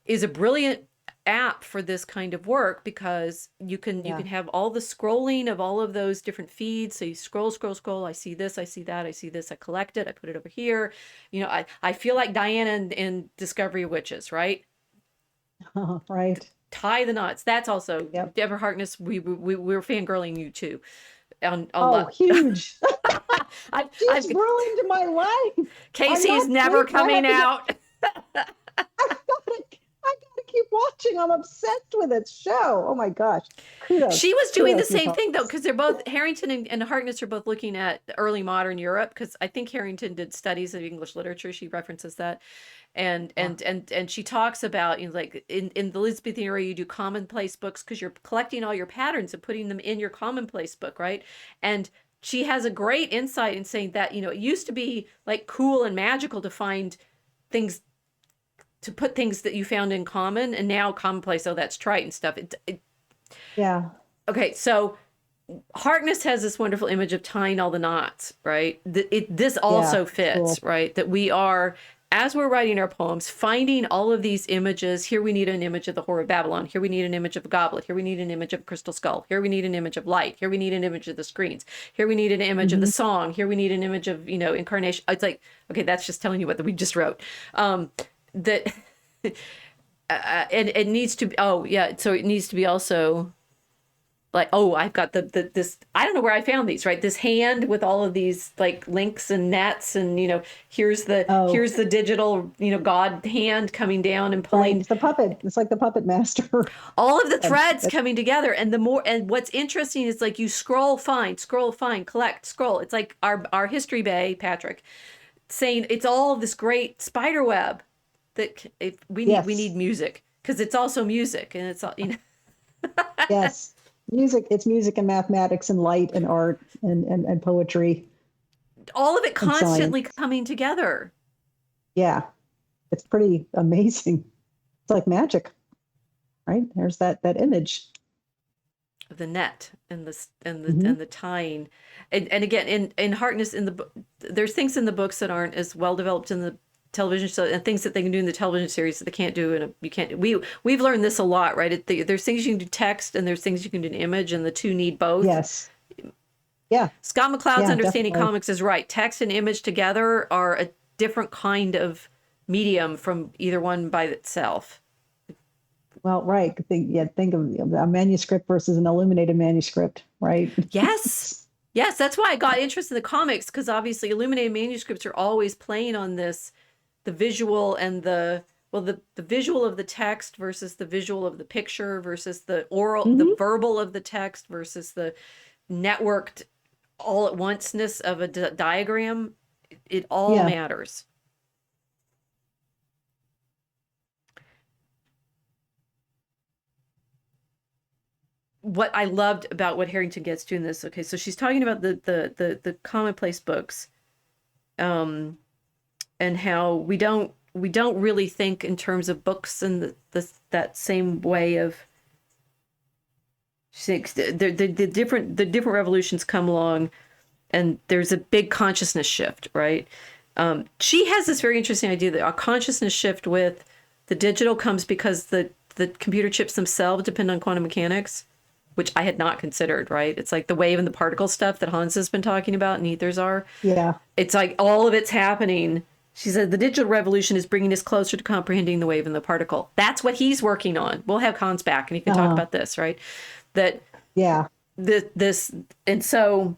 is a brilliant app for this kind of work because you can have all the scrolling of all of those different feeds. So you scroll, I see this, I see that, I see this, I collect it, I put it over here. You know, I feel like Diana in Discovery of Witches, right? Right. Tie the knots. That's also Deborah Harkness. We're fangirling you too. Huge. She's ruined my life. Casey's never coming out. I gotta keep watching. I'm obsessed with its show. Oh my gosh. Kudos. She was doing the same thing though, because they're both, Harrington and Harkness are both looking at early modern Europe, because I think Harrington did studies of English literature. She references that. And she talks about, you know, like in the Elizabethan era, you do commonplace books because you're collecting all your patterns and putting them in your commonplace book, right? And she has a great insight in saying that, you know, it used to be like cool and magical to find things, to put things that you found in common, and now commonplace, oh, that's trite and stuff. Yeah. Okay, so Harkness has this wonderful image of tying all the knots, right? This also fits, cool. Right? That we are, as we're writing our poems, finding all of these images. Here we need an image of the Whore of Babylon. Here we need an image of a goblet. Here we need an image of a crystal skull. Here we need an image of light. Here we need an image of the screens. Here we need an image of the song. Here we need an image of, you know, incarnation. It's like, okay, that's just telling you what we just wrote. That and it needs to be, so it needs to be also like, I've got this, I don't know where I found these, right? This hand with all of these like links and nets, and, you know, here's the digital, you know, God hand coming down and pulling. Right. It's the puppet. It's like the puppet master. All of the threads coming together. And what's interesting is like you scroll, find, collect, scroll. It's like our history bay, Patrick, saying it's all this great spider web that we need music, because it's also music, and it's all, you know. Yes. Music, it's music and mathematics and light and art and poetry. All of it constantly coming together. Yeah. It's pretty amazing. It's like magic, right? There's that image of the net and the tying. And again, in Harkness, there's things in the books that aren't as well developed in the television show, and things that they can do in the television series that they can't do we've learned this a lot, right? There's things you can do text, and there's things you can do in image, and the two need both. Yes. Yeah. Scott McCloud's Understanding Comics is right. Text and image together are a different kind of medium from either one by itself. Well, right. Think of a manuscript versus an illuminated manuscript, right? Yes. Yes, that's why I got interested in the comics, because obviously illuminated manuscripts are always playing on this, the visual and the visual of the text versus the visual of the picture versus the oral, the verbal of the text versus the networked all at onceness of a diagram. It all matters. What I loved about what Harrington gets to in this, okay, so she's talking about the commonplace books, and how we don't really think in terms of books in that same way of. The different revolutions come along, and there's a big consciousness shift, right? She has this very interesting idea that our consciousness shift with the digital comes because the computer chips themselves depend on quantum mechanics. which I had not considered, right? It's like the wave and the particle stuff that Hans has been talking about and ethers are. Yeah. It's like all of it's happening. She said the digital revolution is bringing us closer to comprehending the wave and the particle. That's what he's working on. We'll have Hans back and he can talk about this, right? That Yeah. this and so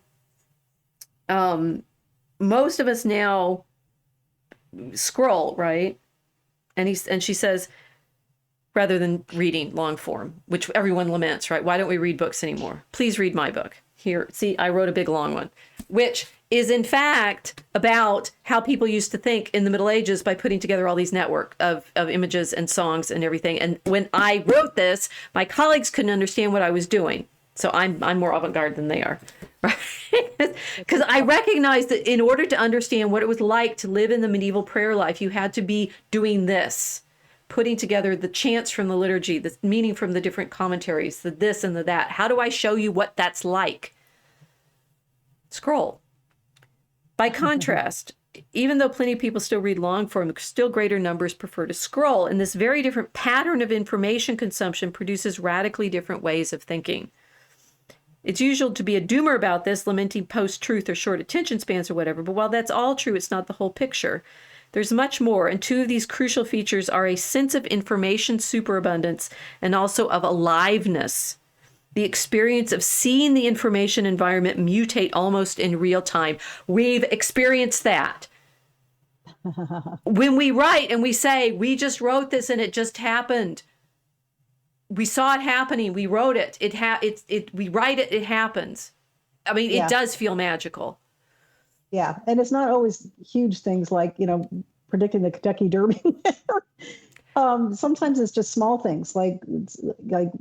most of us now scroll, right? And she says, rather than reading long form, which everyone laments, right? Why don't we read books anymore? Please read my book. Here, see, I wrote a big long one, which is in fact about how people used to think in the Middle Ages by putting together all these network of images and songs and everything. And when I wrote this, my colleagues couldn't understand what I was doing. So I'm more avant-garde than they are, right? Because I recognized that in order to understand what it was like to live in the medieval prayer life, you had to be doing this, putting together the chants from the liturgy, the meaning from the different commentaries, the this and the that. How do I show you what that's like? Scroll. By contrast, even though plenty of people still read long form, still greater numbers prefer to scroll. And this very different pattern of information consumption produces radically different ways of thinking. It's usual to be a doomer about this, lamenting post-truth or short attention spans or whatever. But while that's all true, it's not the whole picture. There's much more, and two of these crucial features are a sense of information superabundance and also of aliveness. The experience of seeing the information environment mutate almost in real time. We've experienced that. When we write and we say, we just wrote this and it just happened. We saw it happening. We wrote it. We write it. It happens. I mean, it does feel magical. Yeah. And it's not always huge things like, predicting the Kentucky Derby. Sometimes it's just small things like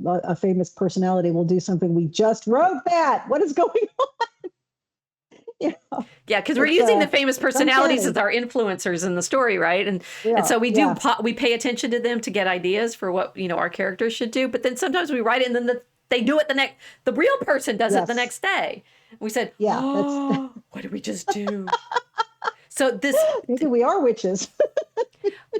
a famous personality will do something. We just wrote that. What is going on? Yeah, because we're using the famous personalities as our influencers in the story, right? And so we do we pay attention to them to get ideas for what our characters should do. But then sometimes we write it, and then they do it the real person does it the next day. We said, what did we just do? So maybe we are witches.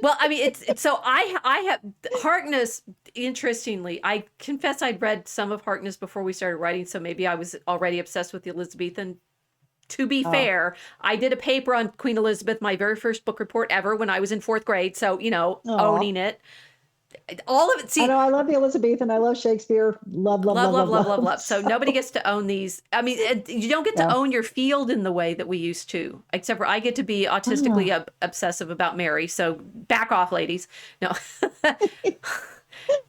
Well, I mean, it's so I have Harkness. Interestingly, I confess I'd read some of Harkness before we started writing, so maybe I was already obsessed with the Elizabethan. To be fair, I did a paper on Queen Elizabeth, my very first book report ever when I was in 4th grade. So, owning it. All of it. See, I know I love the Elizabethan. I love Shakespeare. Love. So nobody gets to own these. I mean, you don't get to own your field in the way that we used to, except for I get to be autistically obsessive about Mary. So back off, ladies. No.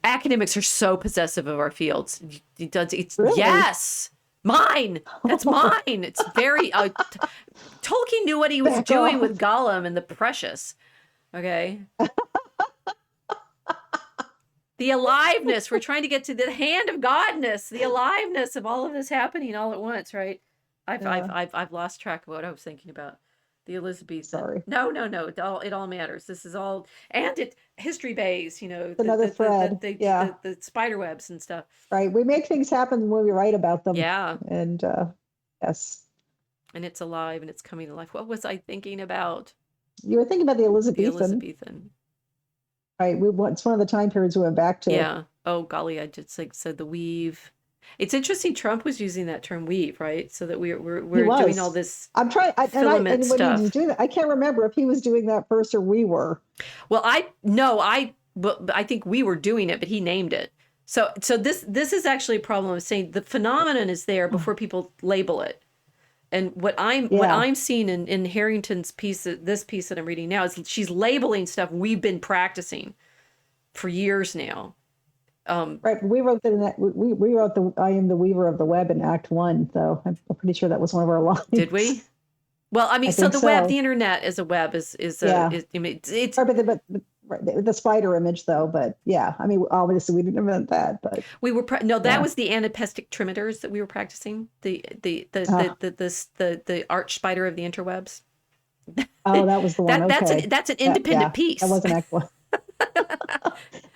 Academics are so possessive of our fields. Really? Yes. Mine. That's mine. It's very. Tolkien knew what he was doing with Gollum and the Precious. Okay. The aliveness. We're trying to get to the hand of Godness. The aliveness of all of this happening all at once, right? I've lost track of what I was thinking about. The Elizabethan. Sorry. No. It all matters. This is all, and it history bays. Another thread. The spider webs and stuff. Right. We make things happen when we write about them. Yeah. And yes. And it's alive and it's coming to life. What was I thinking about? You were thinking about the Elizabethan. The Elizabethan. Right. It's one of the time periods we went back to. Yeah. Oh golly, I just said the weave. It's interesting. Trump was using that term "weave," right? So that we're doing all this. I'm trying. Filament when stuff. he was doing that, I can't remember if he was doing that first or we were. Well, I think we were doing it, but he named it. So this is actually a problem of saying the phenomenon is there before people label it. And what I'm seeing in Harrington's piece, this piece that I'm reading now, is she's labeling stuff we've been practicing for years now. Right. We wrote that in that we wrote I am the weaver of the web in Act 1. So I'm pretty sure that was one of our lines. Did we? Well, I mean, so the web, the internet as a web is I mean, it's but the spider image though. But yeah, I mean, obviously we didn't invent that, but we were that was the anapestic trimeters that we were practicing. The arch spider of the interwebs. Oh, that was the one. That's an independent piece. That wasn't Act 1.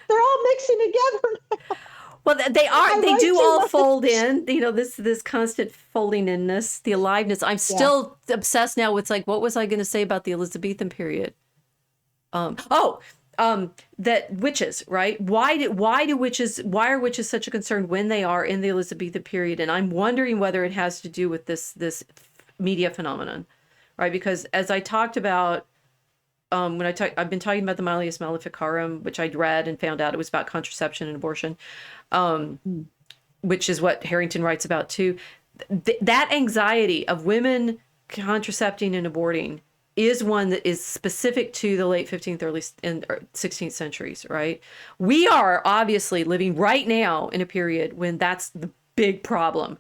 They're all mixing together now. Well, they are. They do all fold in. This constant folding inness, the aliveness. I'm still obsessed now with what was I going to say about the Elizabethan period? that witches, right? Why are witches such a concern when they are in the Elizabethan period? And I'm wondering whether it has to do with this media phenomenon, right? Because as I talked about, I've been talking about the Malleus Maleficarum, which I'd read and found out it was about contraception and abortion, which is what Harrington writes about too. That anxiety of women contracepting and aborting is one that is specific to the late 15th, early and 16th centuries, right? We are obviously living right now in a period when that's the big problem.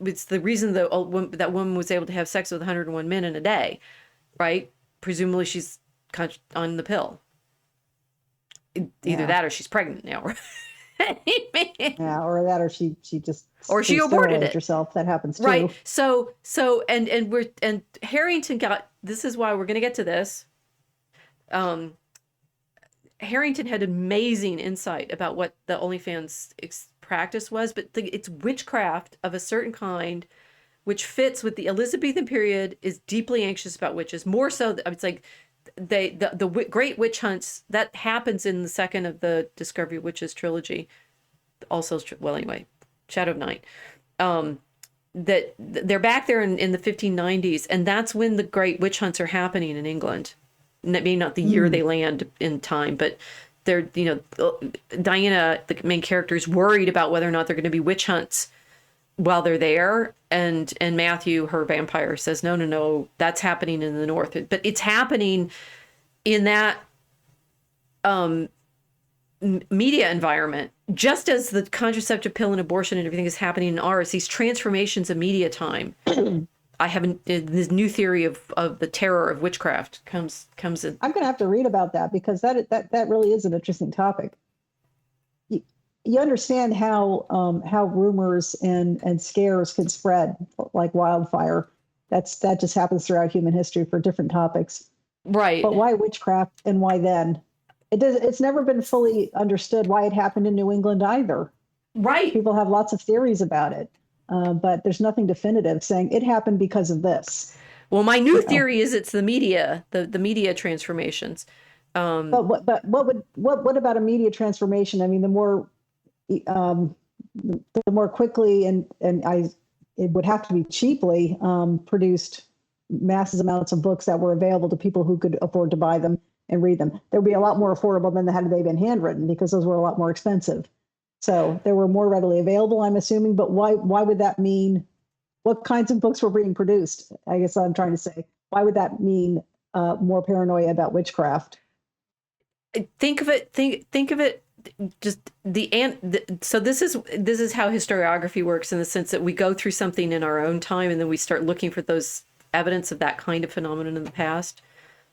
It's the reason that woman was able to have sex with 101 men in a day, right? Presumably she's on the pill. Either that or she's pregnant now, right? Yeah, or that, or she just she aborted it herself. That happens too, right? So and Harrington got. This is why we're going to get to this. Harrington had amazing insight about what the OnlyFans practice was, but it's witchcraft of a certain kind, which fits with the Elizabethan period. Is deeply anxious about witches, more so. It's like the great witch hunts that happens in the second of the Discovery of Witches trilogy. Also, well, anyway, Shadow of Night. That they're back there in the 1590s, and that's when the great witch hunts are happening in England. Maybe not the year they land in time, but they're, Diana, the main character, is worried about whether or not they're going to be witch hunts while they're there. And Matthew, her vampire, says, no, that's happening in the north. But it's happening in that media environment, just as the contraceptive pill and abortion and everything is happening in ours. These transformations of media time. I haven't. This new theory of the terror of witchcraft comes in. I'm going to have to read about that, because that really is an interesting topic. You understand how rumors and scares can spread like wildfire. That just happens throughout human history for different topics. Right. But why witchcraft, and why then? It's never been fully understood why it happened in New England either. Right. People have lots of theories about it, but there's nothing definitive saying it happened because of this. Well, my new theory is it's the media, the media transformations. But what about a media transformation? I mean, the more quickly and it would have to be cheaply produced massive amounts of books that were available to people who could afford to buy them and read them. They would be a lot more affordable than had they been handwritten, because those were a lot more expensive. So they were more readily available, I'm assuming. But why would that mean? What kinds of books were being produced? I guess I'm trying to say, why would that mean more paranoia about witchcraft? Think of it. Just so this is how historiography works, in the sense that we go through something in our own time, and then we start looking for those evidence of that kind of phenomenon in the past,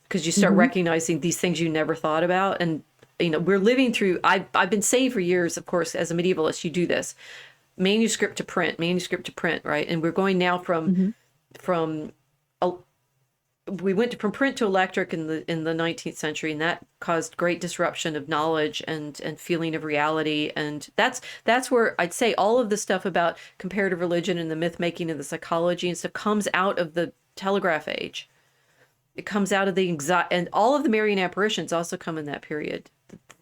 because you start recognizing these things you never thought about. And we're living through, I've been saying for years, of course, as a medievalist, you do this manuscript to print, right? And we're going now from we went from print to electric in the 19th century, and that caused great disruption of knowledge and feeling of reality. And that's where I'd say all of the stuff about comparative religion and the myth making and the psychology and stuff comes out of the telegraph age. It comes out of the anxiety, and all of the Marian apparitions also come in that period.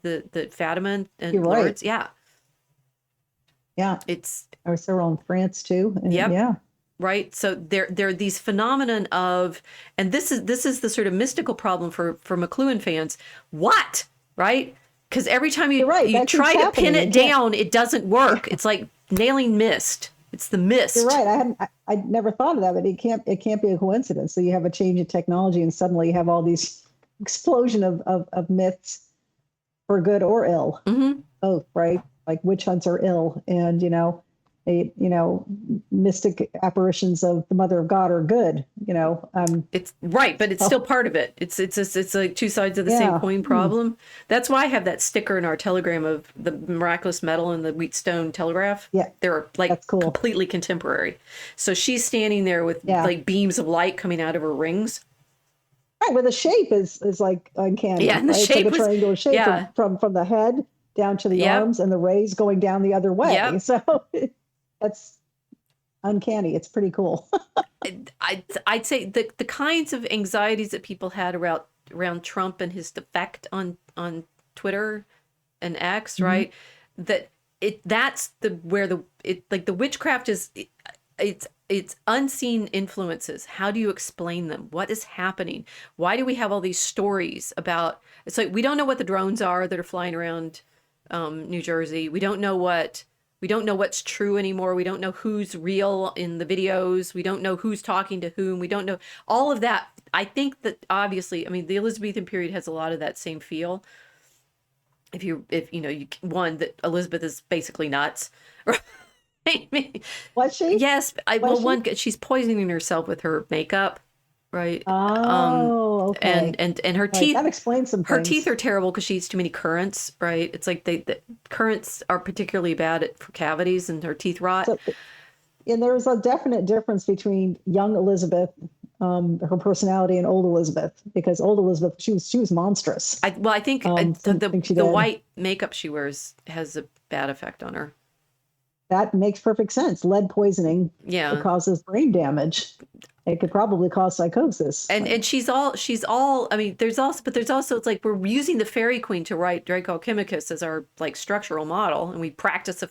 The Fatima and You're Lourdes, right. yeah. I was several in France too. Yep. Yeah. Right. So there are these phenomenon of, and this is the sort of mystical problem for McLuhan fans. What? Right? Because every time you try to pin it down, it doesn't work. It's like nailing mist. It's the mist. You're right. I never thought of that, but it can't be a coincidence. So you have a change in technology, and suddenly you have all these explosion of myths, for good or ill. Both, right? Like witch hunts are ill, and mystic apparitions of the Mother of God are good. It's right, but it's still part of it. It's like two sides of the same coin problem. That's why I have that sticker in our telegram of the miraculous metal and the Wheatstone telegraph. Yeah, they're like that's cool. Completely contemporary. So she's standing there with like beams of light coming out of her rings. Right, where the shape is like uncanny. Yeah, and the right? shape it's like a triangular shape from the head down to the arms, and the rays going down the other way. Yep. So that's uncanny. It's pretty cool. I'd say the kinds of anxieties that people had around Trump and his defect on Twitter and X, Mm-hmm. right? That that's the where the it like the witchcraft is. It's unseen influences. How do you explain them? What is happening? Why do we have all these stories about? It's like we don't know what the drones are that are flying around New Jersey. We don't know what's true anymore. We don't know who's real in the videos. We don't know who's talking to whom. We don't know all of that. I think that obviously, I mean, the Elizabethan period has a lot of that same feel. If you one that Elizabeth is basically nuts, right? Was she? Yes, Was she? she's poisoning herself with her makeup, right? Oh, okay. And Right. That explains some her teeth things. are terrible because she eats too many currants, right? It's like the currants are particularly bad for cavities, and her teeth rot. So, and there's a definite difference between young Elizabeth, her personality, and old Elizabeth, because old Elizabeth, she was monstrous. I think Some things she the did. white makeup she wears has a bad effect on her. That makes perfect sense. Lead poisoning, it Yeah. causes brain damage. It could probably cause psychosis. And she's all I mean there's also it's like we're using the fairy queen to write Draco Chemicus as our like structural model, and we practice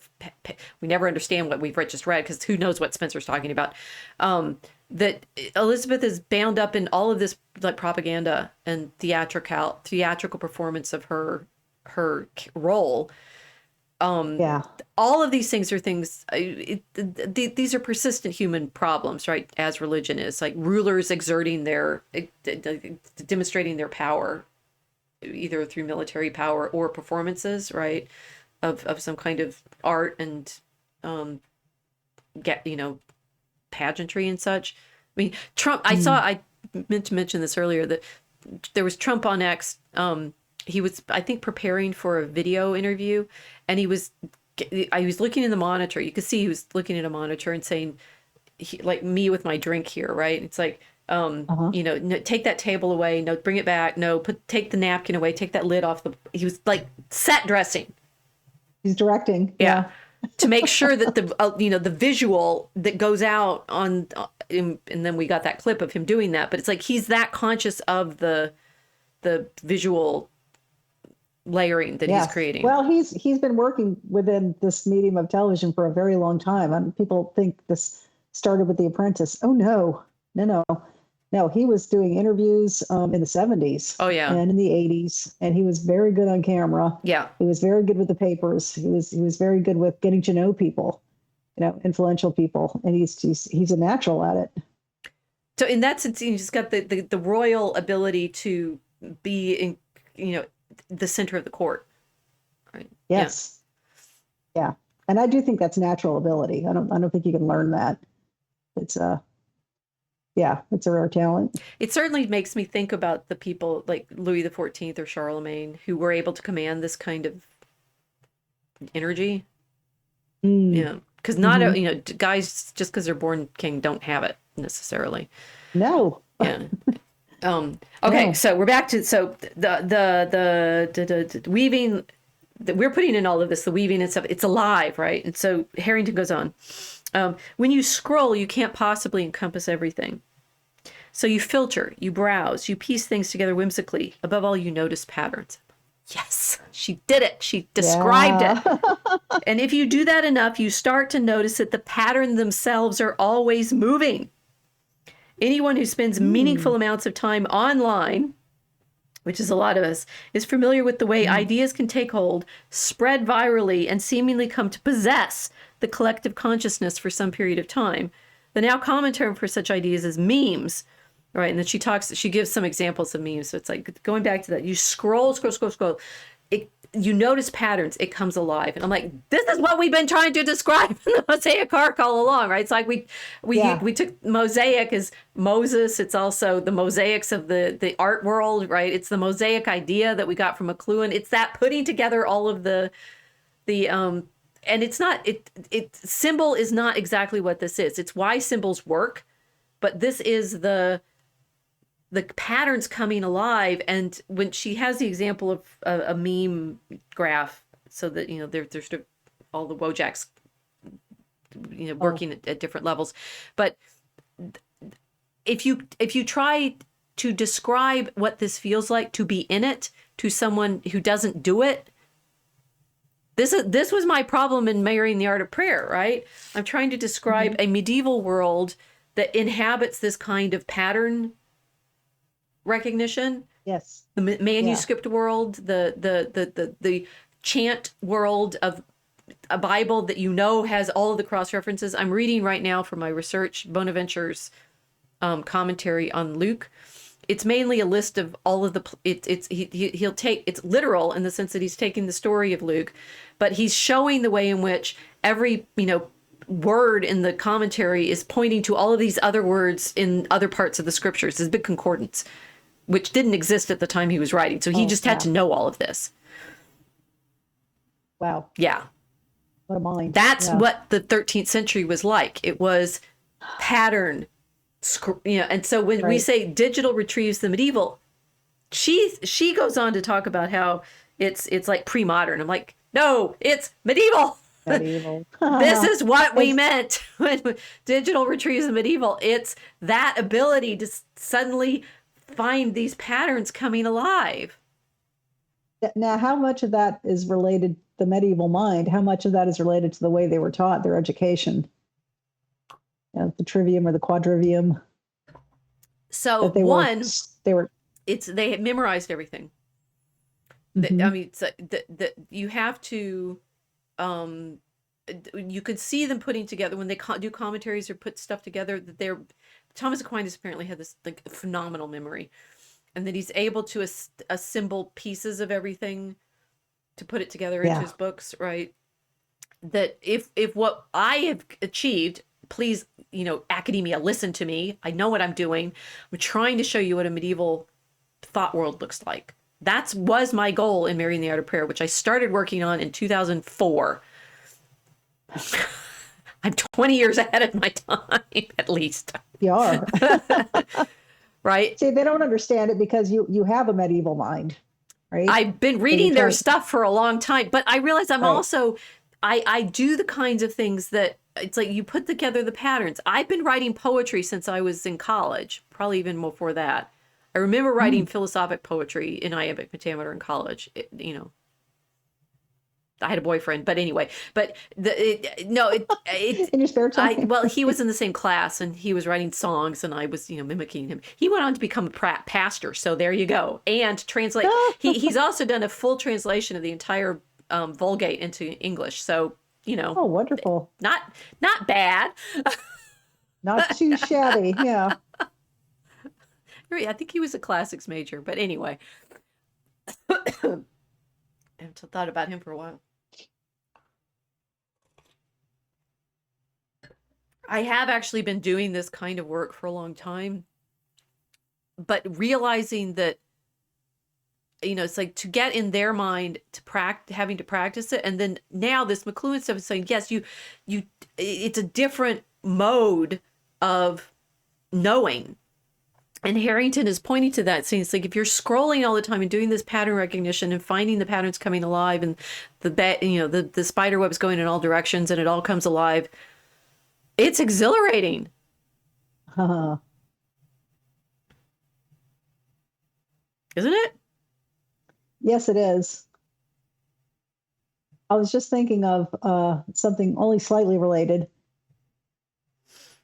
we never understand what we've just read because who knows what Spencer's talking about. That Elizabeth is bound up in all of this like propaganda and theatrical performance of her role. Yeah. All of these things are things, these are persistent human problems, right? As religion is like rulers exerting demonstrating their power, either through military power or performances, right? Of some kind of art and, pageantry and such. I mean, Trump, I meant to mention this earlier that there was Trump on X. He was, I think, preparing for a video interview, and I was looking in the monitor. You could see he was looking at a monitor and saying, like me with my drink here, right? It's like, Uh-huh. no, take that table away. No, bring it back. No, take the napkin away. Take that lid off he was like set dressing. He's directing. Yeah. Yeah. To make sure that the visual that goes out and then we got that clip of him doing that, but it's like he's that conscious of the visual layering that he's creating. Well, he's been working within this medium of television for a very long time. And people think this started with The Apprentice. Oh no. He was doing interviews in the 70s. Oh yeah. And in the 80s, and he was very good on camera. Yeah. He was very good with the papers. He was very good with getting to know people, influential people, and he's a natural at it. So in that sense, you just got the royal ability to be in, the center of the court, right? Yes. Yeah. And I do think that's natural ability. I don't think you can learn that. It's a rare talent. It certainly makes me think about the people like Louis XIV or Charlemagne who were able to command this kind of energy. Yeah. Because guys just because they're born king don't have it necessarily. No. Yeah. Okay, No. so we're back to the weaving that we're putting in all of this, the weaving and stuff. It's alive, right? And so Harrington goes on. When you scroll, you can't possibly encompass everything. So you filter, you browse, you piece things together whimsically. Above all, you notice patterns. Yes, she did it. She described it. And if you do that enough, you start to notice that the patterns themselves are always moving. Anyone who spends meaningful amounts of time online, which is a lot of us, is familiar with the way ideas can take hold, spread virally, and seemingly come to possess the collective consciousness for some period of time. The now common term for such ideas is memes, right? And then she gives some examples of memes. So it's like going back to that. You scroll. You notice patterns, it comes alive. And I'm like, this is what we've been trying to describe in the Mosaic Ark all along, right? It's like we took Mosaic as Moses. It's also the mosaics of the art world, right? It's the Mosaic idea that we got from McLuhan. It's that putting together all of the and it's not, symbol is not exactly what this is. It's why symbols work, but this is the patterns coming alive. And when she has the example of a meme graph, so that there's all the Wojaks working at different levels, but if you try to describe what this feels like to be in it to someone who doesn't do it. This was my problem in Marrying the Art of Prayer, right? I'm trying to describe a medieval world that inhabits this kind of pattern recognition. Yes. The manuscript world, the chant world of a Bible that has all of the cross references. I'm reading right now for my research Bonaventure's commentary on Luke. It's mainly a list of all of the he'll take, it's literal in the sense that he's taking the story of Luke, but he's showing the way in which every word in the commentary is pointing to all of these other words in other parts of the scriptures. This big concordance, which didn't exist at the time he was writing. So he just had to know all of this. Wow. Yeah. What a mind. That's what the 13th century was like. It was pattern, and so when we say digital retrieves the medieval, she goes on to talk about how it's like pre-modern. I'm like, no, it's medieval. Medieval. This is what we meant when digital retrieves the medieval. It's that ability to suddenly find these patterns coming alive. Now, how much of that is related, the medieval mind, how much of that is related to the way they were taught, their education? The trivium or the quadrivium. So they had memorized everything. I mean, that you have to, you could see them putting together when they do commentaries or put stuff together, that Thomas Aquinas apparently had this like phenomenal memory, and that he's able to assemble pieces of everything to put it together into his books, right? That if what I have achieved, please, academia, listen to me. I know what I'm doing. I'm trying to show you what a medieval thought world looks like. That was my goal in Marrying the Art of Prayer, which I started working on in 2004. I'm 20 years ahead of my time, at least. You are. Right? See, they don't understand it because you have a medieval mind, right? I've been reading their stuff for a long time, but I realize I'm also, I do the kinds of things that, it's like you put together the patterns. I've been writing poetry since I was in college, probably even before that. I remember writing philosophic poetry in iambic pentameter in college. I had a boyfriend, but anyway. But in your spare time. Well, he was in the same class, and he was writing songs, and I was mimicking him. He went on to become a pastor, so there you go. And translate. He's also done a full translation of the entire Vulgate into English. So oh, wonderful. Not bad. Not too shabby. Yeah. I think he was a classics major, but anyway. I haven't thought about him for a while. I have actually been doing this kind of work for a long time, but realizing that, it's like to get in their mind to having to practice it. And then now this McLuhan stuff is saying, yes, it's a different mode of knowing. And Harrington is pointing to that, saying it's like if you're scrolling all the time and doing this pattern recognition and finding the patterns coming alive, and the spider web's going in all directions and it all comes alive, it's exhilarating. Isn't it? Yes, it is. I was just thinking of something only slightly related.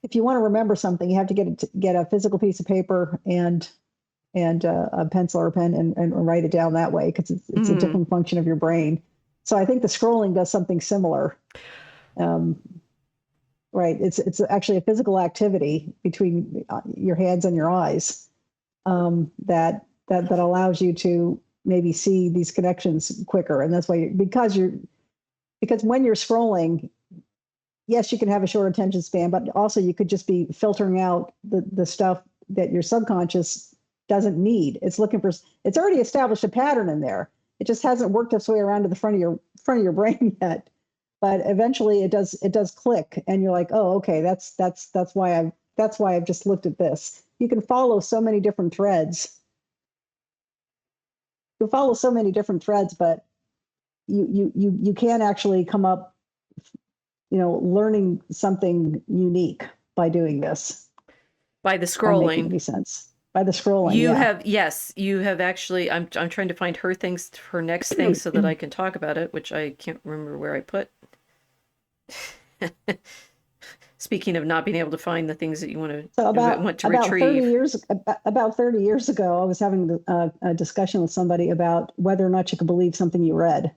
If you want to remember something, you have to get a physical piece of paper and a pencil or a pen and write it down that way, because it's a different function of your brain. So I think the scrolling does something similar. Right. It's actually a physical activity between your hands and your eyes that allows you to maybe see these connections quicker. And that's why because when you're scrolling, yes, you can have a short attention span, but also you could just be filtering out the stuff that your subconscious doesn't need. It's already established a pattern in there. It just hasn't worked its way around to the front of your brain yet. But eventually it does click, and you're like, oh, okay, that's why I've just looked at this. You can follow so many different threads. But you can actually come up, learning something unique by doing this. By the scrolling. Making any sense. by the scrolling. You Yeah. have, yes, you have actually, I'm trying to find her next thing so that I can talk about it, which I can't remember where I put. Speaking of not being able to find the things that you So want to retrieve. about 30 years ago, I was having a discussion with somebody about whether or not you could believe something you read.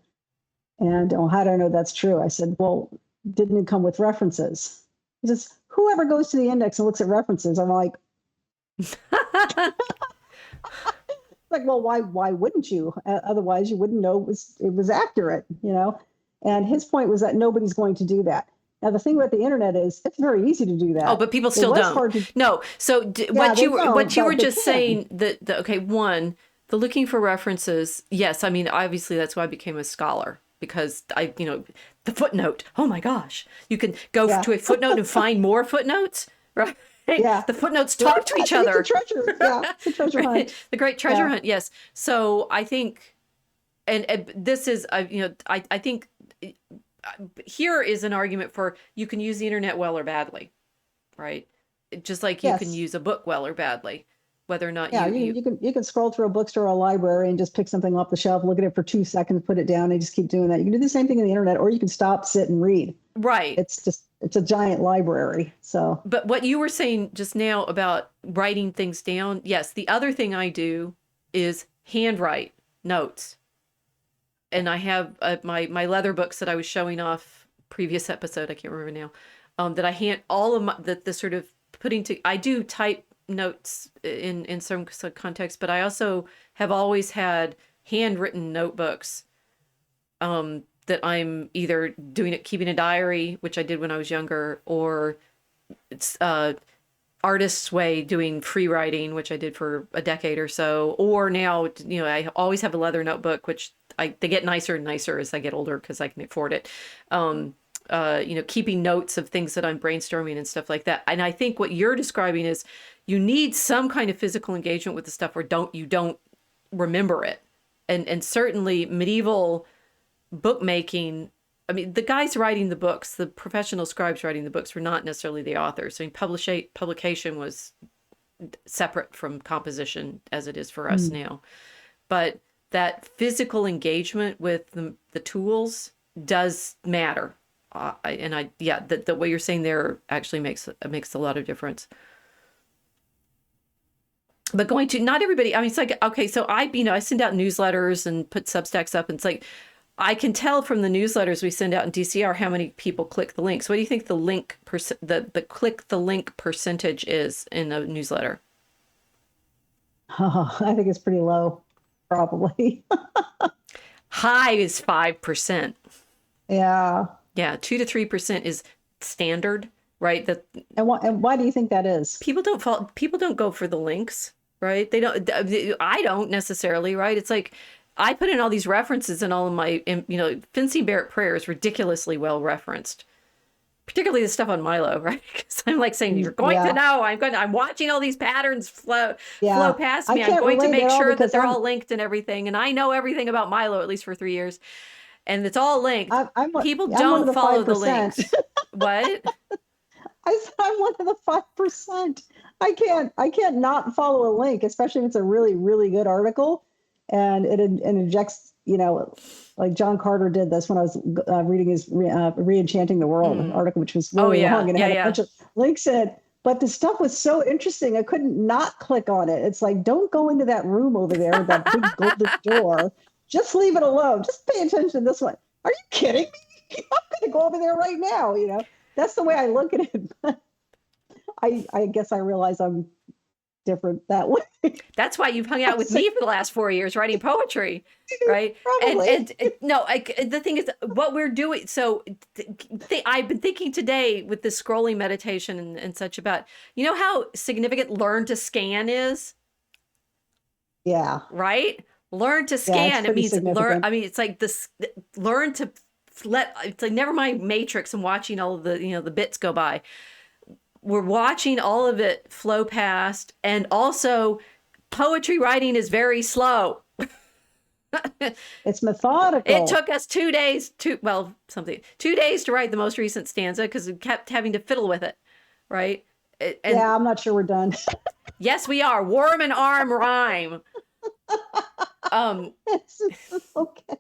And oh, how do I know that's true? I said, well, didn't it come with references? He says, whoever goes to the index and looks at references, I'm like, well, why wouldn't you? Otherwise, you wouldn't know it was accurate, you know. And his point was that nobody's going to do that. Now, the thing about the internet is it's very easy to do Oh, that. but people It still was don't. hard to, No. So yeah, they what don't, you were but they just can. saying that okay, one, the looking for references. Yes, I mean obviously that's why I became a scholar because the footnote. Oh my gosh, you can go Yeah, to a footnote and find more footnotes, right? yeah. The footnotes Yeah, talk to each it's a other. treasure. Yeah, it's a treasure Right? hunt. The great treasure Yeah. hunt. Yes. So I think, and this is I think here is an argument for you can use the internet well or badly, right? Just like you can Yes. use a book well or badly, whether or not Yeah, you can scroll through a bookstore or a library and just pick something off the shelf, look at it for 2 seconds, put it down, and just keep doing that. You can do the same thing in the internet, or you can stop, sit, and read. right. It's a giant library. So But what you were saying just now about writing things down, yes, the other thing I do is handwrite notes. And I have my leather books that I was showing off previous episode, I can't remember now, that I hand all of the sort of putting to, I do type notes in some contexts, but I also have always had handwritten notebooks that I'm either doing it, keeping a diary, which I did when I was younger, or it's artist's way doing free writing, which I did for a decade or so, or now, I always have a leather notebook, which they get nicer and nicer as I get older because I can afford it. Keeping notes of things that I'm brainstorming and stuff like that. And I think what you're describing is you need some kind of physical engagement with the stuff or you don't remember it. And certainly medieval bookmaking, I mean, the guys writing the books, the professional scribes writing the books were not necessarily the authors. I mean, publication was separate from composition as it is for us now. But that physical engagement with the tools does matter. The what you're saying there actually makes a lot of difference. But not everybody, I mean, it's like, okay, so I send out newsletters and put Substacks up, and it's like, I can tell from the newsletters we send out in DCR how many people click the links. What do you think the click the link percentage is in a newsletter? oh, I think it's pretty low, probably. High is 5%. Yeah. Yeah, 2 to 3% is standard, right? That And why do you think that is? people don't go for the links, right? I don't necessarily, right? It's like I put in all these references in all of my, Finney Barrett prayer is ridiculously well referenced, particularly the stuff on Milo, right? Because I'm like saying, you're going to know, I'm watching all these patterns flow past me. I'm going to make sure that they're all linked and everything. And I know everything about Milo, at least for 3 years. And it's all linked. People don't follow the links. What? I'm one of the 5%. I can't not follow a link, especially if it's a really, really good article. And it injects, like John Carter did this when I was reading his Re-Enchanting the World article, which was really long and had a bunch of links in it. But the stuff was so interesting, I couldn't not click on it. It's like, don't go into that room over there with that big golden door. Just leave it alone. Just pay attention to this one. Are you kidding me? I'm going to go over there right now. That's the way I look at it. I guess I realize I'm different that way. That's why you've hung out with me for the last 4 years writing poetry, right? Probably. And no, the thing is, what we're doing. So I've been thinking today with this scrolling meditation and such about, how significant learn to scan is. Yeah. Right. Learn to scan. It means learn. I mean, it's like this. Learn to it's like never mind Matrix and watching all of the the bits go by. We're watching all of it flow past, and also poetry writing is very slow. It's methodical. It took us 2 days 2 days to write the most recent stanza because we kept having to fiddle with it, right? And Yeah, I'm not sure we're done. yes, we are. Worm and arm rhyme. Um, Okay.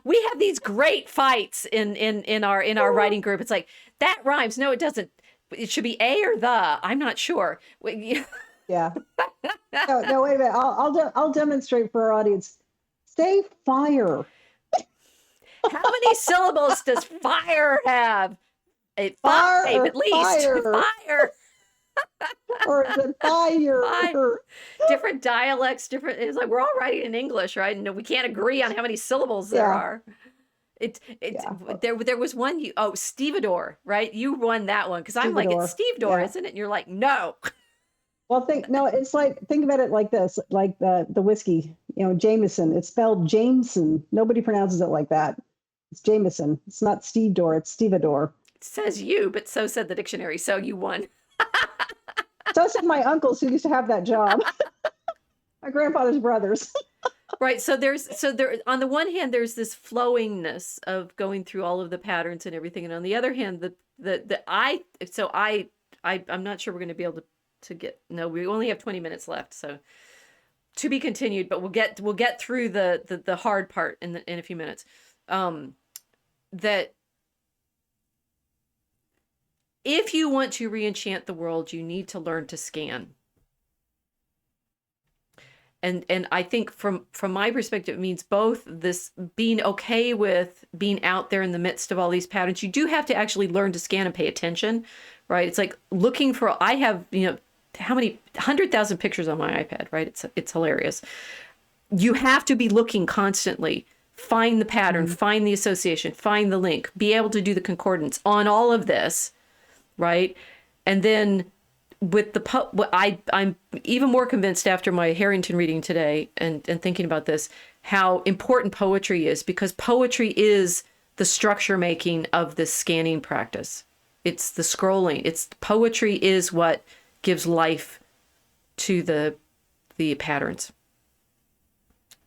we have these great fights in our writing group. It's like, that rhymes. No, it doesn't. It should be a or the. I'm not sure. Yeah. No, wait a minute. I'll demonstrate for our audience. Say fire. How many syllables does fire have? Fire Five or at least. fire. Fire. Or is it fire? Five. Different dialects, different. It's like we're all writing in English, right? And we can't agree on how many syllables there Yeah. are. Yeah. There was one stevedore, right? You won that one because I'm like, it's Stevedore. stevedore, Yeah. isn't it? And you're like, no. Well, it's like, think about it like this, like the whiskey, Jameson. It's spelled Jameson. Nobody pronounces it like that. It's Jameson. It's not Stevedore. It's Stevedore. It says you, but so said the dictionary. So you won. So said my uncles who used to have that job. My grandfather's brothers. Right. So there on the one hand, there's this flowingness of going through all of the patterns and everything. And on the other hand, I'm not sure we're going to be able to get, no, we only have 20 minutes left. So to be continued, but we'll get through the hard part in a few minutes. That if you want to re-enchant the world, you need to learn to scan. And I think from my perspective, it means both this being okay with being out there in the midst of all these patterns. You do have to actually learn to scan and pay attention, right? It's like looking for, I have, how many 100,000 pictures on my iPad, right? It's hilarious. You have to be looking constantly, find the pattern, find the association, find the link, be able to do the concordance on all of this, right? And then with I'm even more convinced after my Harrington reading today and thinking about this, how important poetry is, because poetry is the structure making of this scanning practice. It's the scrolling. Poetry is what gives life to the patterns.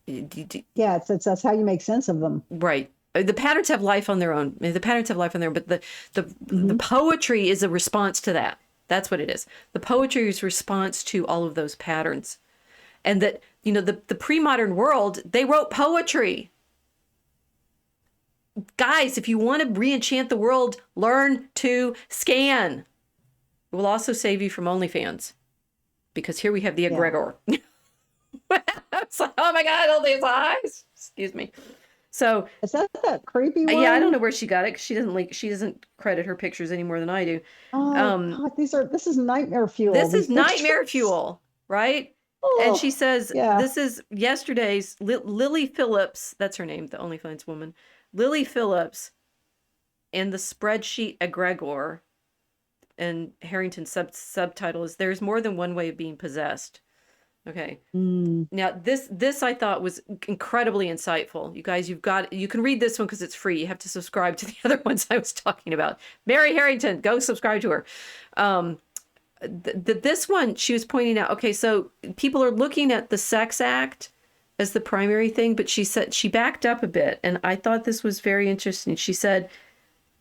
Yeah, that's how you make sense of them. Right. The patterns have life on their own. But the poetry is a response to that. That's what it is. The poetry is a response to all of those patterns. And that, the pre-modern world, they wrote poetry. Guys, if you want to re-enchant the world, learn to scan. It will also save you from OnlyFans. Because here we have the egregor. It's like, oh my God, all these eyes. Excuse me. So is that creepy one? Yeah, I don't know where she got it. 'Cause she doesn't credit her pictures any more than I do. Oh God, this is nightmare fuel. This is nightmare fuel, right? Oh, and she says, yeah. This is yesterday's Lily Phillips. That's her name, the OnlyFans woman. Lily Phillips in the spreadsheet egregor, and Harrington's subtitle is "There's More Than One Way of Being Possessed." Okay. Now this I thought was incredibly insightful. You guys, you can read this one because it's free. You have to subscribe to the other ones I was talking about. Mary Harrington, go subscribe to her. This one, she was pointing out, okay, so people are looking at the sex act as the primary thing, but she said, she backed up a bit, and I thought this was very interesting. She said,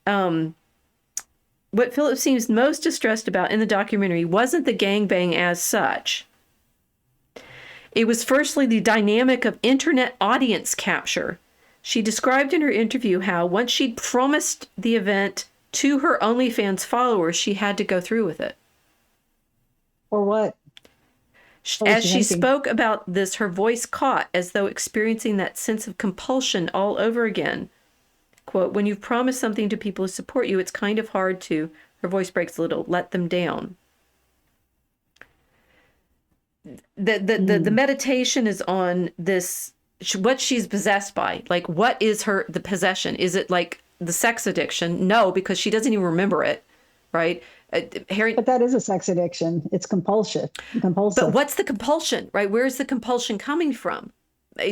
what Philip seems most distressed about in the documentary wasn't the gangbang as such. It was firstly the dynamic of internet audience capture. She described in her interview how once she'd promised the event to her OnlyFans followers, she had to go through with it. Or what? As she spoke about this, her voice caught as though experiencing that sense of compulsion all over again. Quote, when you've promised something to people who support you, it's kind of hard to, her voice breaks a little, let them down. The meditation is on this, what she's possessed by. Like, what is the possession? Is it like the sex addiction? No, because she doesn't even remember it, right? But that is a sex addiction. It's compulsive. But what's the compulsion, right? Where's the compulsion coming from?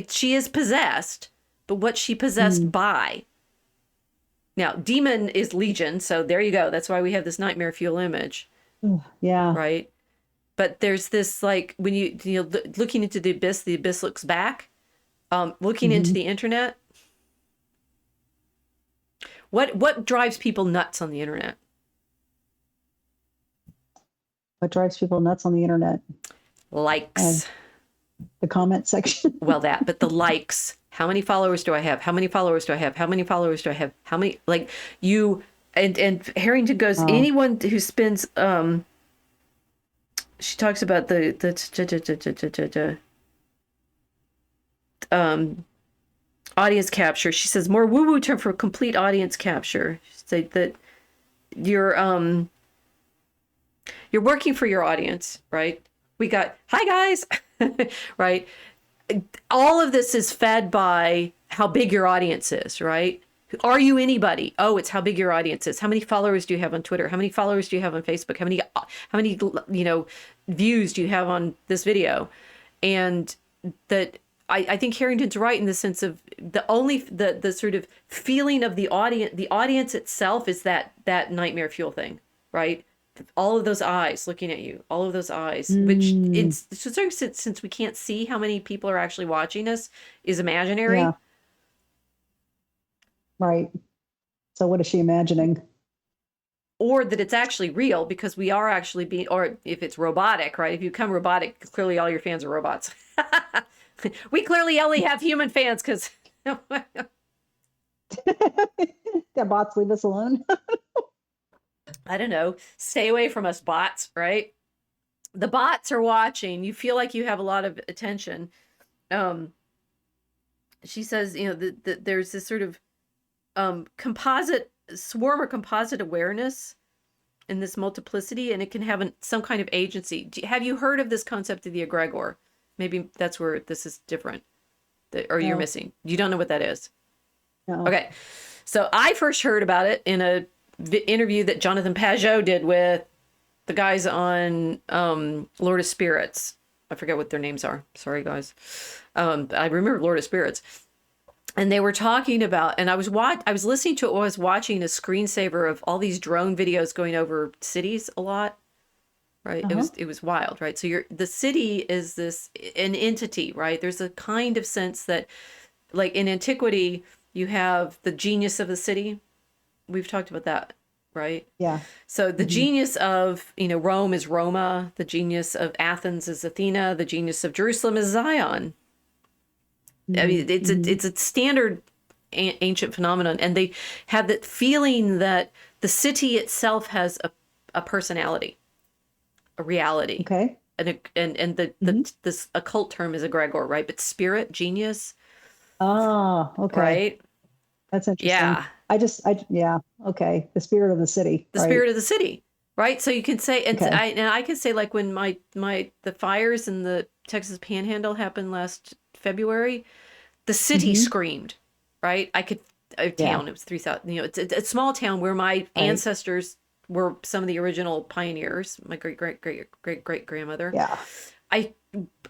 She is possessed, but what's she possessed by? Now, demon is legion, so there you go. That's why we have this nightmare fuel image. Yeah. Right? But there's this, like, when you looking into the abyss looks back. Looking into the internet. What drives people nuts on the internet? What drives people nuts on the internet? And Likes. the comment section. Well, but the likes. How many followers do I have? How many followers do I have? How many followers do I have? How many, like, you, and Harrington goes, Oh, anyone who spends, she talks about the audience capture. She says more woo-woo term for complete audience capture. She said that you're working for your audience, right? We got, hi guys, right? All of this is fed by how big your audience is, right? Are you anybody? Oh, it's how big your audience is. How many followers do you have on Twitter? How many followers do you have on Facebook? How many, views do you have on this video? And that I think Harrington's right in the sense of the sort of feeling of the audience itself is that nightmare fuel thing, right? All of those eyes looking at you, all of those eyes, which it's to a certain extent, since we can't see how many people are actually watching us, is imaginary. yeah, right. So what is she imagining? Or that it's actually real because we are actually being, or if it's robotic, right? If you become robotic, clearly all your fans are robots. We clearly only have human fans because That bots leave us alone. I don't know, stay away from us bots, right? The bots are watching. You feel like you have a lot of attention. She says, there's this sort of composite swarm or composite awareness in this multiplicity, and it can have some kind of agency. Have you heard of this concept of the egregor? Maybe that's where this is different, or you're missing. You don't know what that is. No. Okay, so I first heard about it in a interview that Jonathan Pajot did with the guys on Lord of Spirits. I forget what their names are. Sorry, guys. I remember Lord of Spirits. And they were talking about, and I was listening to it while I was watching a screensaver of all these drone videos going over cities a lot. Right. It was wild. Right. So the city is an entity, right? There's a kind of sense that, like in antiquity, you have the genius of the city. We've talked about that, right? Yeah. So the genius of, Rome is Roma. The genius of Athens is Athena. The genius of Jerusalem is Zion. I mean, it's a standard ancient phenomenon. And they have that feeling that the city itself has a personality, a reality. Okay. And this occult term is egregor, right? But spirit, genius. Ah, okay. Right? That's interesting. Yeah. Yeah. Okay. The spirit of the city. The spirit of the city, right? So you can say, and Okay. I can say, like when the fires in the Texas Panhandle happened last February, the city screamed, right? It was 3,000, it's a small town where my ancestors were some of the original pioneers, my great grandmother. Yeah.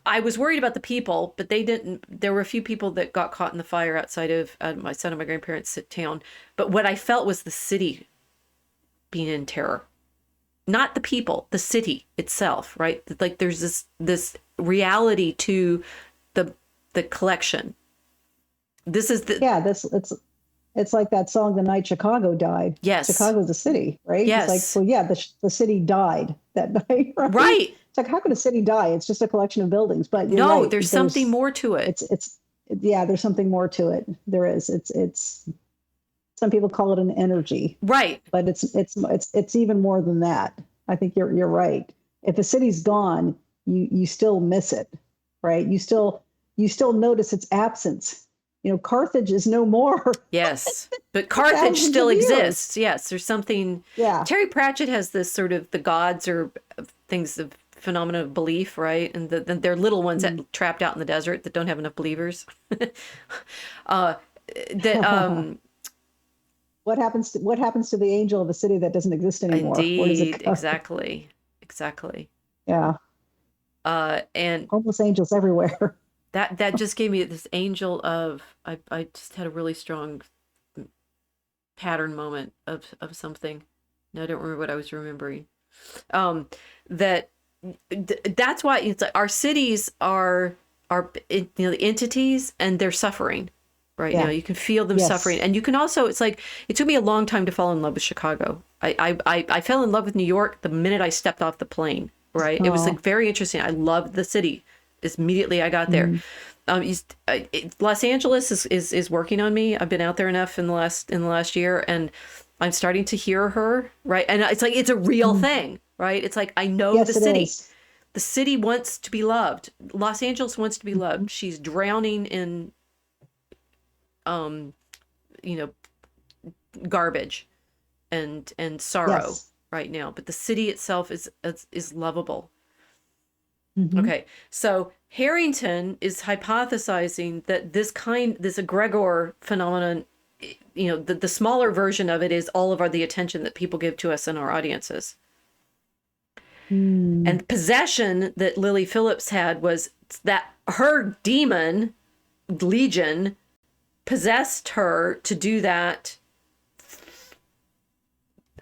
I was worried about the people, but there were a few people that got caught in the fire outside of my son and my grandparents' town. But what I felt was the city being in terror, not the people, the city itself, right? Like there's this reality to the collection. This is it's like that song, "The Night Chicago Died." Yes. Chicago's a city, right? Yes. It's like, well, yeah, the city died that night, right? Right. It's like, how could a city die? It's just a collection of buildings. But you're no, right. there's something more to it. There's something more to it. There is. It's some people call it an energy, right? But it's even more than that. I think you're right. If a city's gone, you still miss it, right? You still notice its absence. Carthage is no more. Yes, but Carthage still exists. Yes, there's something. Yeah. Terry Pratchett has this sort of the gods or things of phenomena of belief, right? And they're little ones that trapped out in the desert that don't have enough believers. What happens to the angel of a city that doesn't exist anymore? Indeed, exactly. Yeah. And homeless angels everywhere. That just gave me this angel of I just had a really strong pattern moment of something. No, I don't remember what I was remembering. That's why it's like our cities are the entities and they're suffering right now. You can feel them suffering, and you can also. It's like it took me a long time to fall in love with Chicago. I fell in love with New York the minute I stepped off the plane. right? It was like Oh. very interesting. I loved the city. Immediately I got there. Mm. Los Angeles is working on me. I've been out there enough in the last year, and I'm starting to hear her, right? And it's like it's a real Mm. thing, right? It's like I know the Yes, it city. is. The city wants to be loved. Los Angeles wants to be Mhm. loved. She's drowning in um, you know, garbage and sorrow Yes. right now. But the city itself is lovable. Hmm. Okay, so Harrington is hypothesizing that this egregor phenomenon, the smaller version of it is all of the attention that people give to us in our audiences. Mm. And possession that Lily Phillips had was that her demon, Legion, possessed her to do that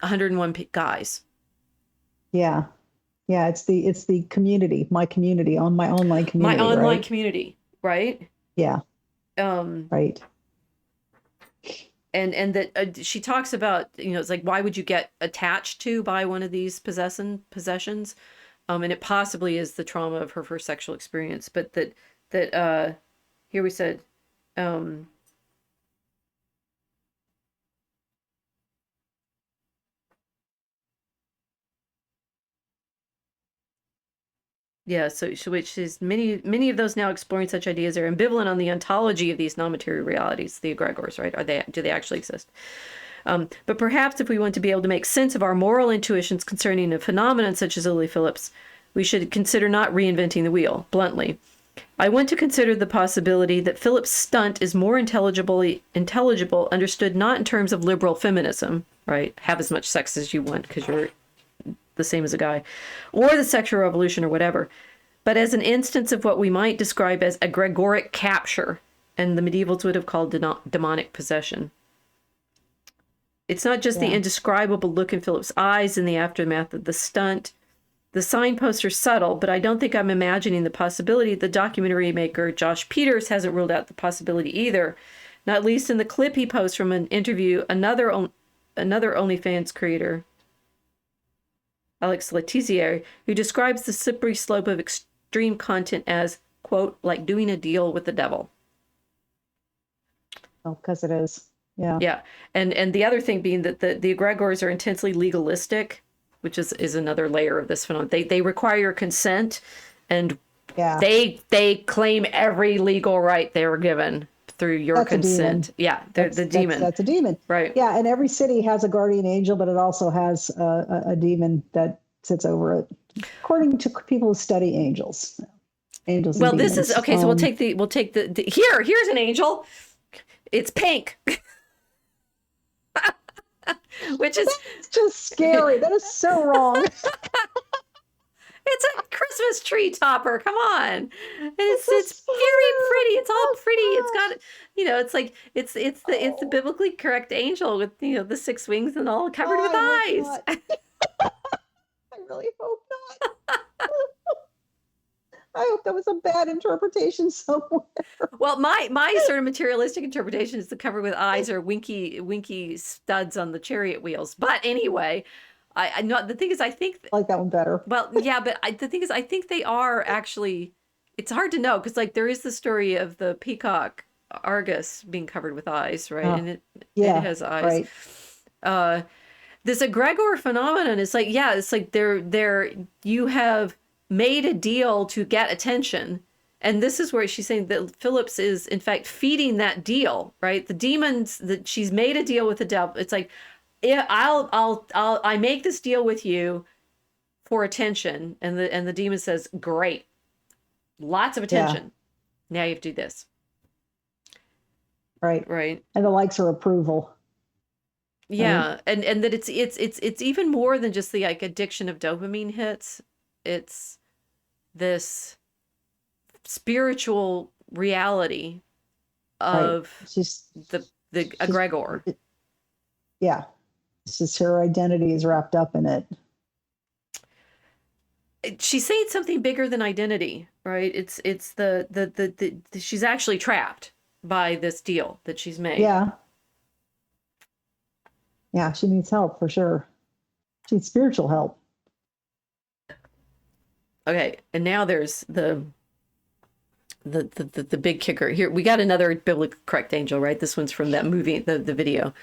101 guys. Yeah. Yeah. It's the community, my community, on my online My community, online right? community, right? Yeah. Um, Right. and that she talks about, it's like, why would you get attached to by one of these possessions? And it possibly is the trauma of her first sexual experience, but that here we said, um, yeah, so which is many of those now exploring such ideas are ambivalent on the ontology of these non-material realities, the egregores, right? Do they actually exist? But perhaps if we want to be able to make sense of our moral intuitions concerning a phenomenon such as Lily Phillips, we should consider not reinventing the wheel, bluntly. I want to consider the possibility that Phillips' stunt is more intelligible, understood not in terms of liberal feminism, right? Have as much sex as you want because you're the same as a guy, or the sexual revolution or whatever, but as an instance of what we might describe as egregoric capture, and the medievals would have called demonic possession. It's not just the Yeah. indescribable look in Philip's eyes in the aftermath of the stunt. The signposts are subtle, but I don't think I'm imagining the possibility. The documentary maker Josh Peters hasn't ruled out the possibility either, not least in the clip he posts from an interview another OnlyFans creator, Alex Letizier, who describes the slippery slope of extreme content as, quote, like doing a deal with the devil. Oh, because it is. Yeah. Yeah. And the other thing being that the egregores are intensely legalistic, which is another layer of this phenomenon. They require consent, and Yeah. they claim every legal right they were given through your That's a demon. consent. Yeah, they're That's the that's demon. that's a demon. Right. Yeah, and every city has a guardian angel, but it also has a demon that sits over it, according to people who study angels and Well, this is demons. okay, so we'll take here's an angel. It's pink. Which is It's just scary. That is so wrong. it's a Christmas tree topper. Come on. And It's a it's very spider. pretty. It's all Oh pretty. It's got, gosh. it's like it's the Oh, biblically correct angel with the six wings and all covered oh, with I hope eyes. not. I really hope not. I hope that was a bad interpretation somewhere. Well, my sort of materialistic interpretation is the covered with eyes or winky studs on the chariot wheels. But anyway, I know the thing is I think I like that one better. well, yeah, but the thing is, I think they are actually. It's hard to know because, like, there is the story of the peacock Argus being covered with eyes, right? Oh, And it yeah, has eyes. right. Uh, this egregor phenomenon is like, yeah, it's like you have made a deal to get attention, and this is where she's saying that Phillips is in fact feeding that deal, right? The demons that she's made a deal with the devil. It's like, yeah, I make this deal with you for attention, and the demon says, great, lots of Yeah, attention, now you have to do this, right. right? And the likes are approval, right? Yeah, and that it's even more than just the like addiction of dopamine hits. It's this spiritual reality Right. of She's the she's egregor. yeah. It's just her identity is wrapped up in it. She's saying something bigger than identity, right? It's the she's actually trapped by this deal that she's made. Yeah. Yeah, she needs help for sure. She needs spiritual help. Okay, and now there's the big kicker. Here we got another biblically correct angel, right? This one's from that movie, the video.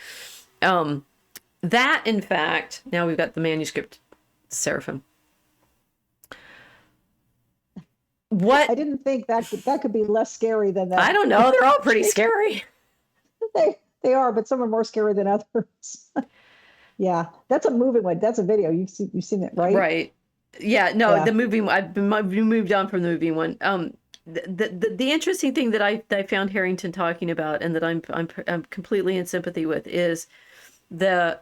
That in fact, now we've got the manuscript seraphim. What? I didn't think that could be less scary than that. I don't know. They're all pretty scary. They are, but some are more scary than others. Yeah, that's a moving one. That's a video. You've seen it, right? Right. Yeah. No, Yeah. the movie. I've moved on from the movie one. The interesting thing that I found Harrington talking about, and that I'm completely in sympathy with, is the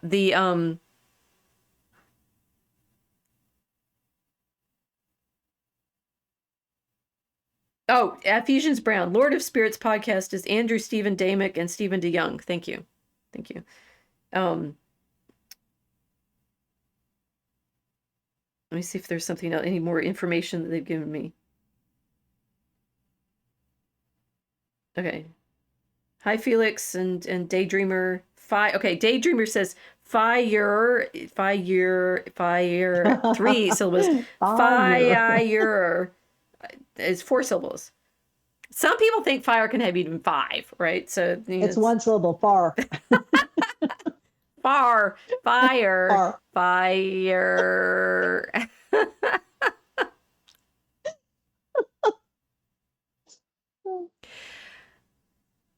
oh, Ephesians Brown, Lord of Spirits podcast is Andrew Stephen Damick and Stephen DeYoung. Thank you. Thank you. Let me see if there's something else, any more information that they've given me. Okay. Hi, Felix and Daydreamer. Okay, Daydreamer says fire, 3 syllables. Fire is 4 syllables. Some people think fire can have even 5, right? So it's 1 syllable, far. Fire. Far. Fire.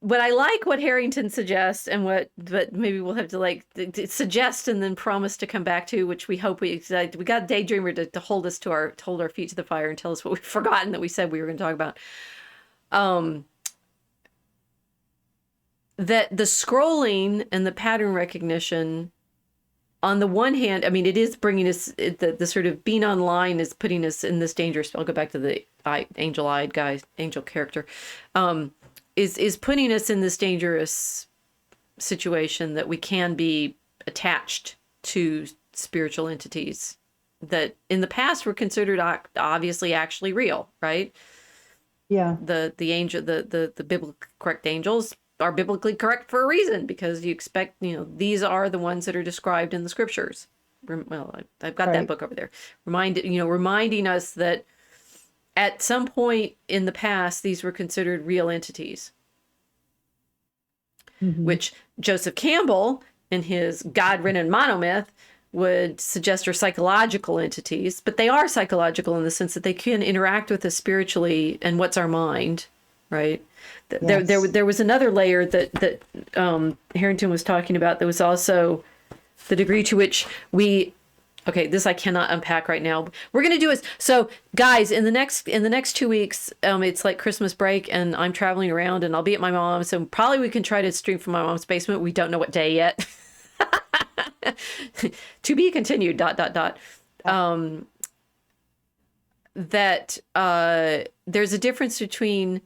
What I like what Harrington suggests, and but maybe we'll have to like suggest and then promise to come back to, which we hope we got Daydreamer to hold us to hold our feet to the fire and tell us what we've forgotten that we said we were going to talk about. That the scrolling and the pattern recognition, on the one hand, I mean, it is bringing us, the sort of being online is putting us in this dangerous, I'll go back to the angel-eyed guy, angel character, is putting us in this dangerous situation that we can be attached to spiritual entities that in the past were considered obviously actually real, right? Yeah. The angel, the biblically correct angels are biblically correct for a reason, because you expect, these are the ones that are described in the scriptures. Well, I've got that book over there. Reminding us that at some point in the past, these were considered real entities, which Joseph Campbell, in his God-ridden monomyth, would suggest are psychological entities, but they are psychological in the sense that they can interact with us spiritually. And what's our mind, right? Yes. There was another layer that Harrington was talking about. There was also the degree to which this I cannot unpack right now. We're going to do is, so guys, in the next 2 weeks, it's like Christmas break and I'm traveling around and I'll be at my mom's. So probably we can try to stream from my mom's basement. We don't know what day yet. To be continued, ... That there's a difference between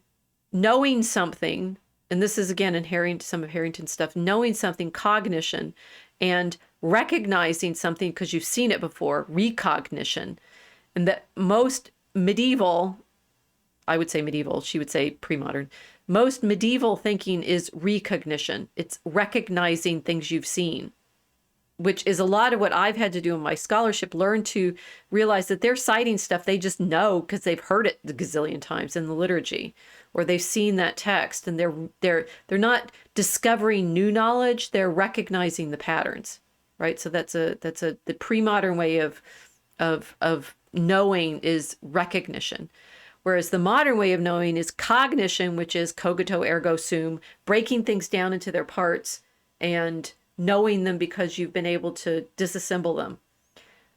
knowing something, and this is again in some of Harrington's stuff, knowing something, cognition, and recognizing something because you've seen it before, recognition. And that most medieval, I would say medieval, she would say pre-modern, most medieval thinking is recognition. It's recognizing things you've seen, which is a lot of what I've had to do in my scholarship, learn to realize that they're citing stuff they just know because they've heard it a gazillion times in the liturgy, or they've seen that text, and they're not discovering new knowledge, they're recognizing the patterns, right? So the pre-modern way of knowing is recognition. Whereas the modern way of knowing is cognition, which is cogito ergo sum, breaking things down into their parts and knowing them because you've been able to disassemble them,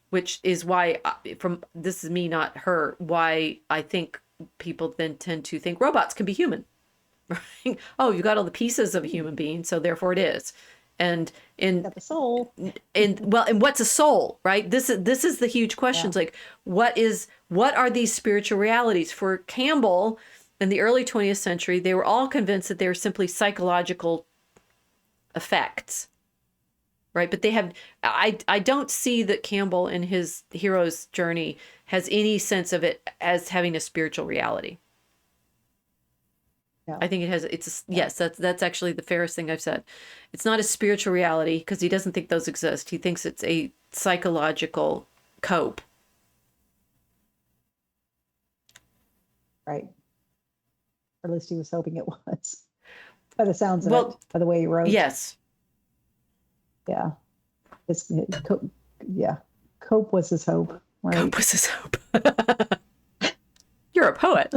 which is why, this is me, not her, why I think people then tend to think robots can be human. Right? Oh, you got all the pieces of a human being, so therefore it is. And got the soul. And what's a soul, right? This is the huge questions. Yeah. Like, what are these spiritual realities? For Campbell in the early 20th century, they were all convinced that they were simply psychological effects. Right. But they have, I don't see that Campbell in his hero's journey has any sense of it as having a spiritual reality. Yeah. I think it has, yes, that's actually the fairest thing I've said. It's not a spiritual reality because he doesn't think those exist. He thinks it's a psychological cope. Right. Or at least he was hoping it was. By the sounds of it, Well, by the way he wrote. yes. Yeah. Yeah. Cope was his hope. Right. Cope was his hope. You're a poet.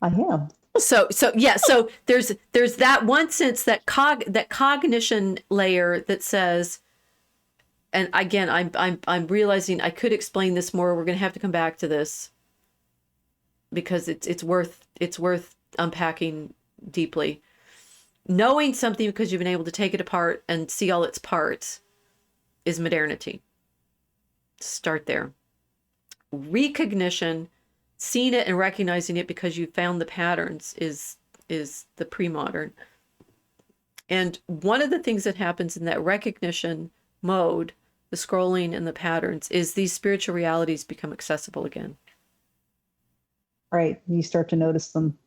I am. So yeah, so there's that one sense, that cognition layer that says, and again, I'm realizing I could explain this more. We're going to have to come back to this because it's worth unpacking deeply. Knowing something because you've been able to take it apart and see all its parts is modernity. Start there. Recognition, seeing it and recognizing it because you found the patterns, is the pre-modern. And one of the things that happens in that recognition mode, the scrolling and the patterns, is these spiritual realities become accessible again. Right. You start to notice them.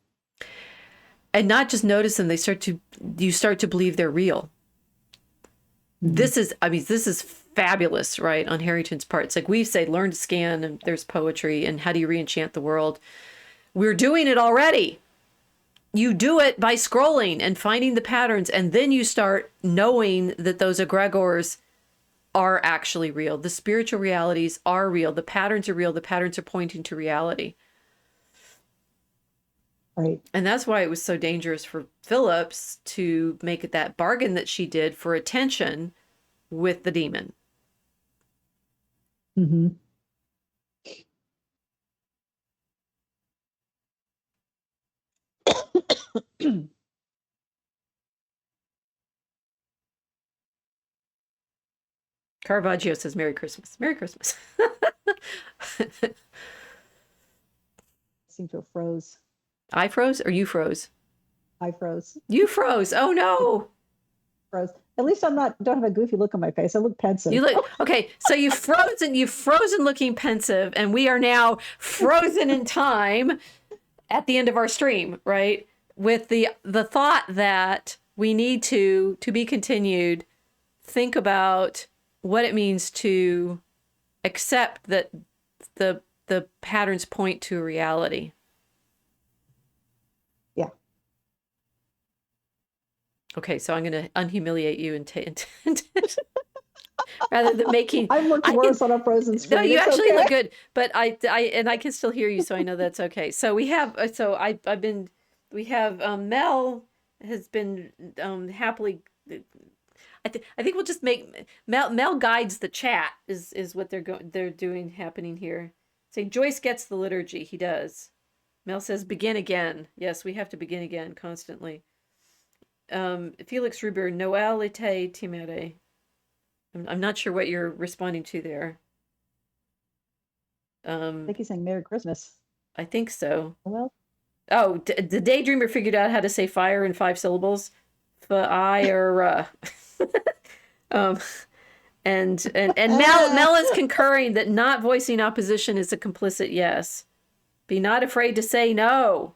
And not just notice them, you start to believe they're real. Mm-hmm. This is fabulous, right? On Harrington's part. It's like we say, learn to scan, and there's poetry, and how do you re-enchant the world? We're doing it already. You do it by scrolling and finding the patterns, and then you start knowing that those egregores are actually real. The spiritual realities are real. The patterns are real. The patterns are pointing to reality. Right. And that's why it was so dangerous for Phillips to make it that bargain that she did for attention with the demon. Mm-hmm. Caravaggio says, Merry Christmas. Merry Christmas. I seem to have froze. I froze or you froze? I froze. You froze. Oh no. Froze. At least don't have a goofy look on my face. I look pensive. You look okay. So you've frozen looking pensive, and we are now frozen in time at the end of our stream, right? With the thought that we need to be continued, think about what it means to accept that the patterns point to a reality. Yeah. Okay, so I'm going to unhumiliate you and rather than making. I looked worse on a frozen screen. No, you it's actually okay. look good, but I can still hear you, so I know that's okay. So we have Mel has been happily. I think we'll just make Mel guides the chat is what they're doing happening here. Say Joyce gets the liturgy. He does. Mel says begin again. Yes, we have to begin again constantly. Felix Ruber, Noel ete timere. I'm not sure what you're responding to there. I think he's saying Merry Christmas. I think so. Well. Oh, the Daydreamer figured out how to say fire in 5 syllables. Fire. And Mel is concurring that not voicing opposition is a complicit yes. Be not afraid to say no.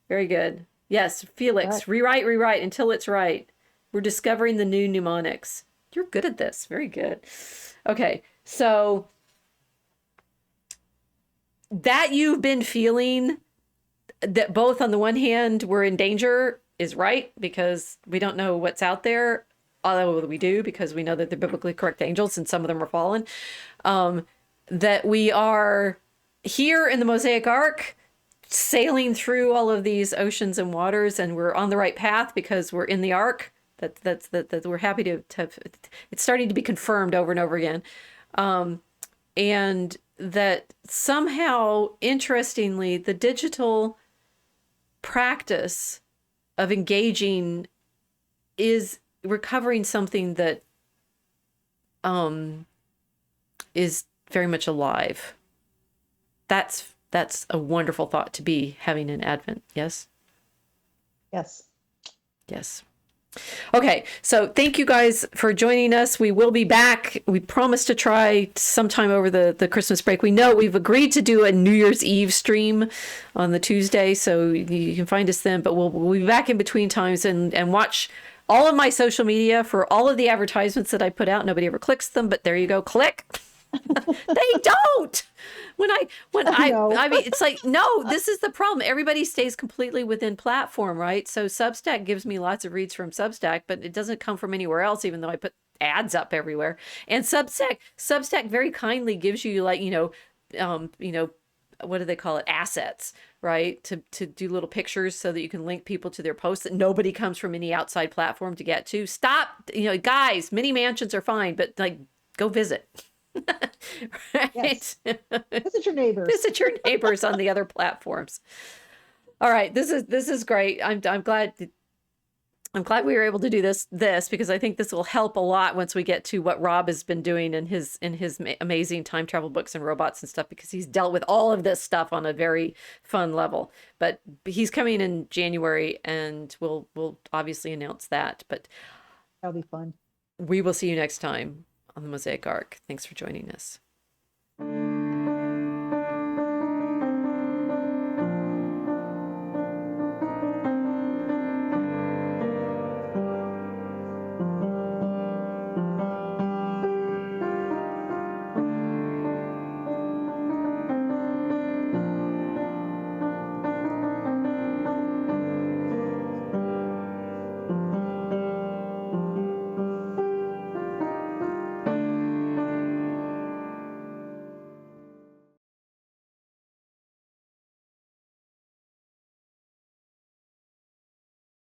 Very good. Yes, Felix, right. rewrite until it's right. We're discovering the new mnemonics. You're good at this. Very good. Okay, so that you've been feeling that both on the one hand we're in danger is right, because we don't know what's out there, although we do because we know that they're biblically correct angels and some of them are fallen. That we are here in the Mosaic Ark sailing through all of these oceans and waters, and we're on the right path because we're in the Ark. That we're happy to have. It's starting to be confirmed over and over again. And that somehow, interestingly, the digital practice of engaging is recovering something that is very much alive. That's a wonderful thought to be having in Advent. Yes? Yes. Yes. Okay, so thank you guys for joining us. We will be back. We promise to try sometime over the Christmas break. We know we've agreed to do a New Year's Eve stream on the Tuesday, so you can find us then. But we'll be back in between times and watch all of my social media for all of the advertisements that I put out. Nobody ever clicks them, but there you go. Click. They don't. When I know. I mean, it's like, no, this is the problem. Everybody stays completely within platform, right? So Substack gives me lots of reads from Substack, but it doesn't come from anywhere else, even though I put ads up everywhere. And Substack very kindly gives you, like, what do they call it? Assets, right? To do little pictures so that you can link people to their posts that nobody comes from any outside platform to get to. Stop, guys, mini mansions are fine, but like, go visit. Right? Yes. Visit your neighbors. Visit your neighbors on the other platforms. All right, this is great. I'm glad we were able to do this because I think this will help a lot once we get to what Rob has been doing in his amazing time travel books and robots and stuff, because he's dealt with all of this stuff on a very fun level. But he's coming in January, and we'll obviously announce that. But That'll be fun. we will see you next time on the Mosaic Ark. Thanks for joining us.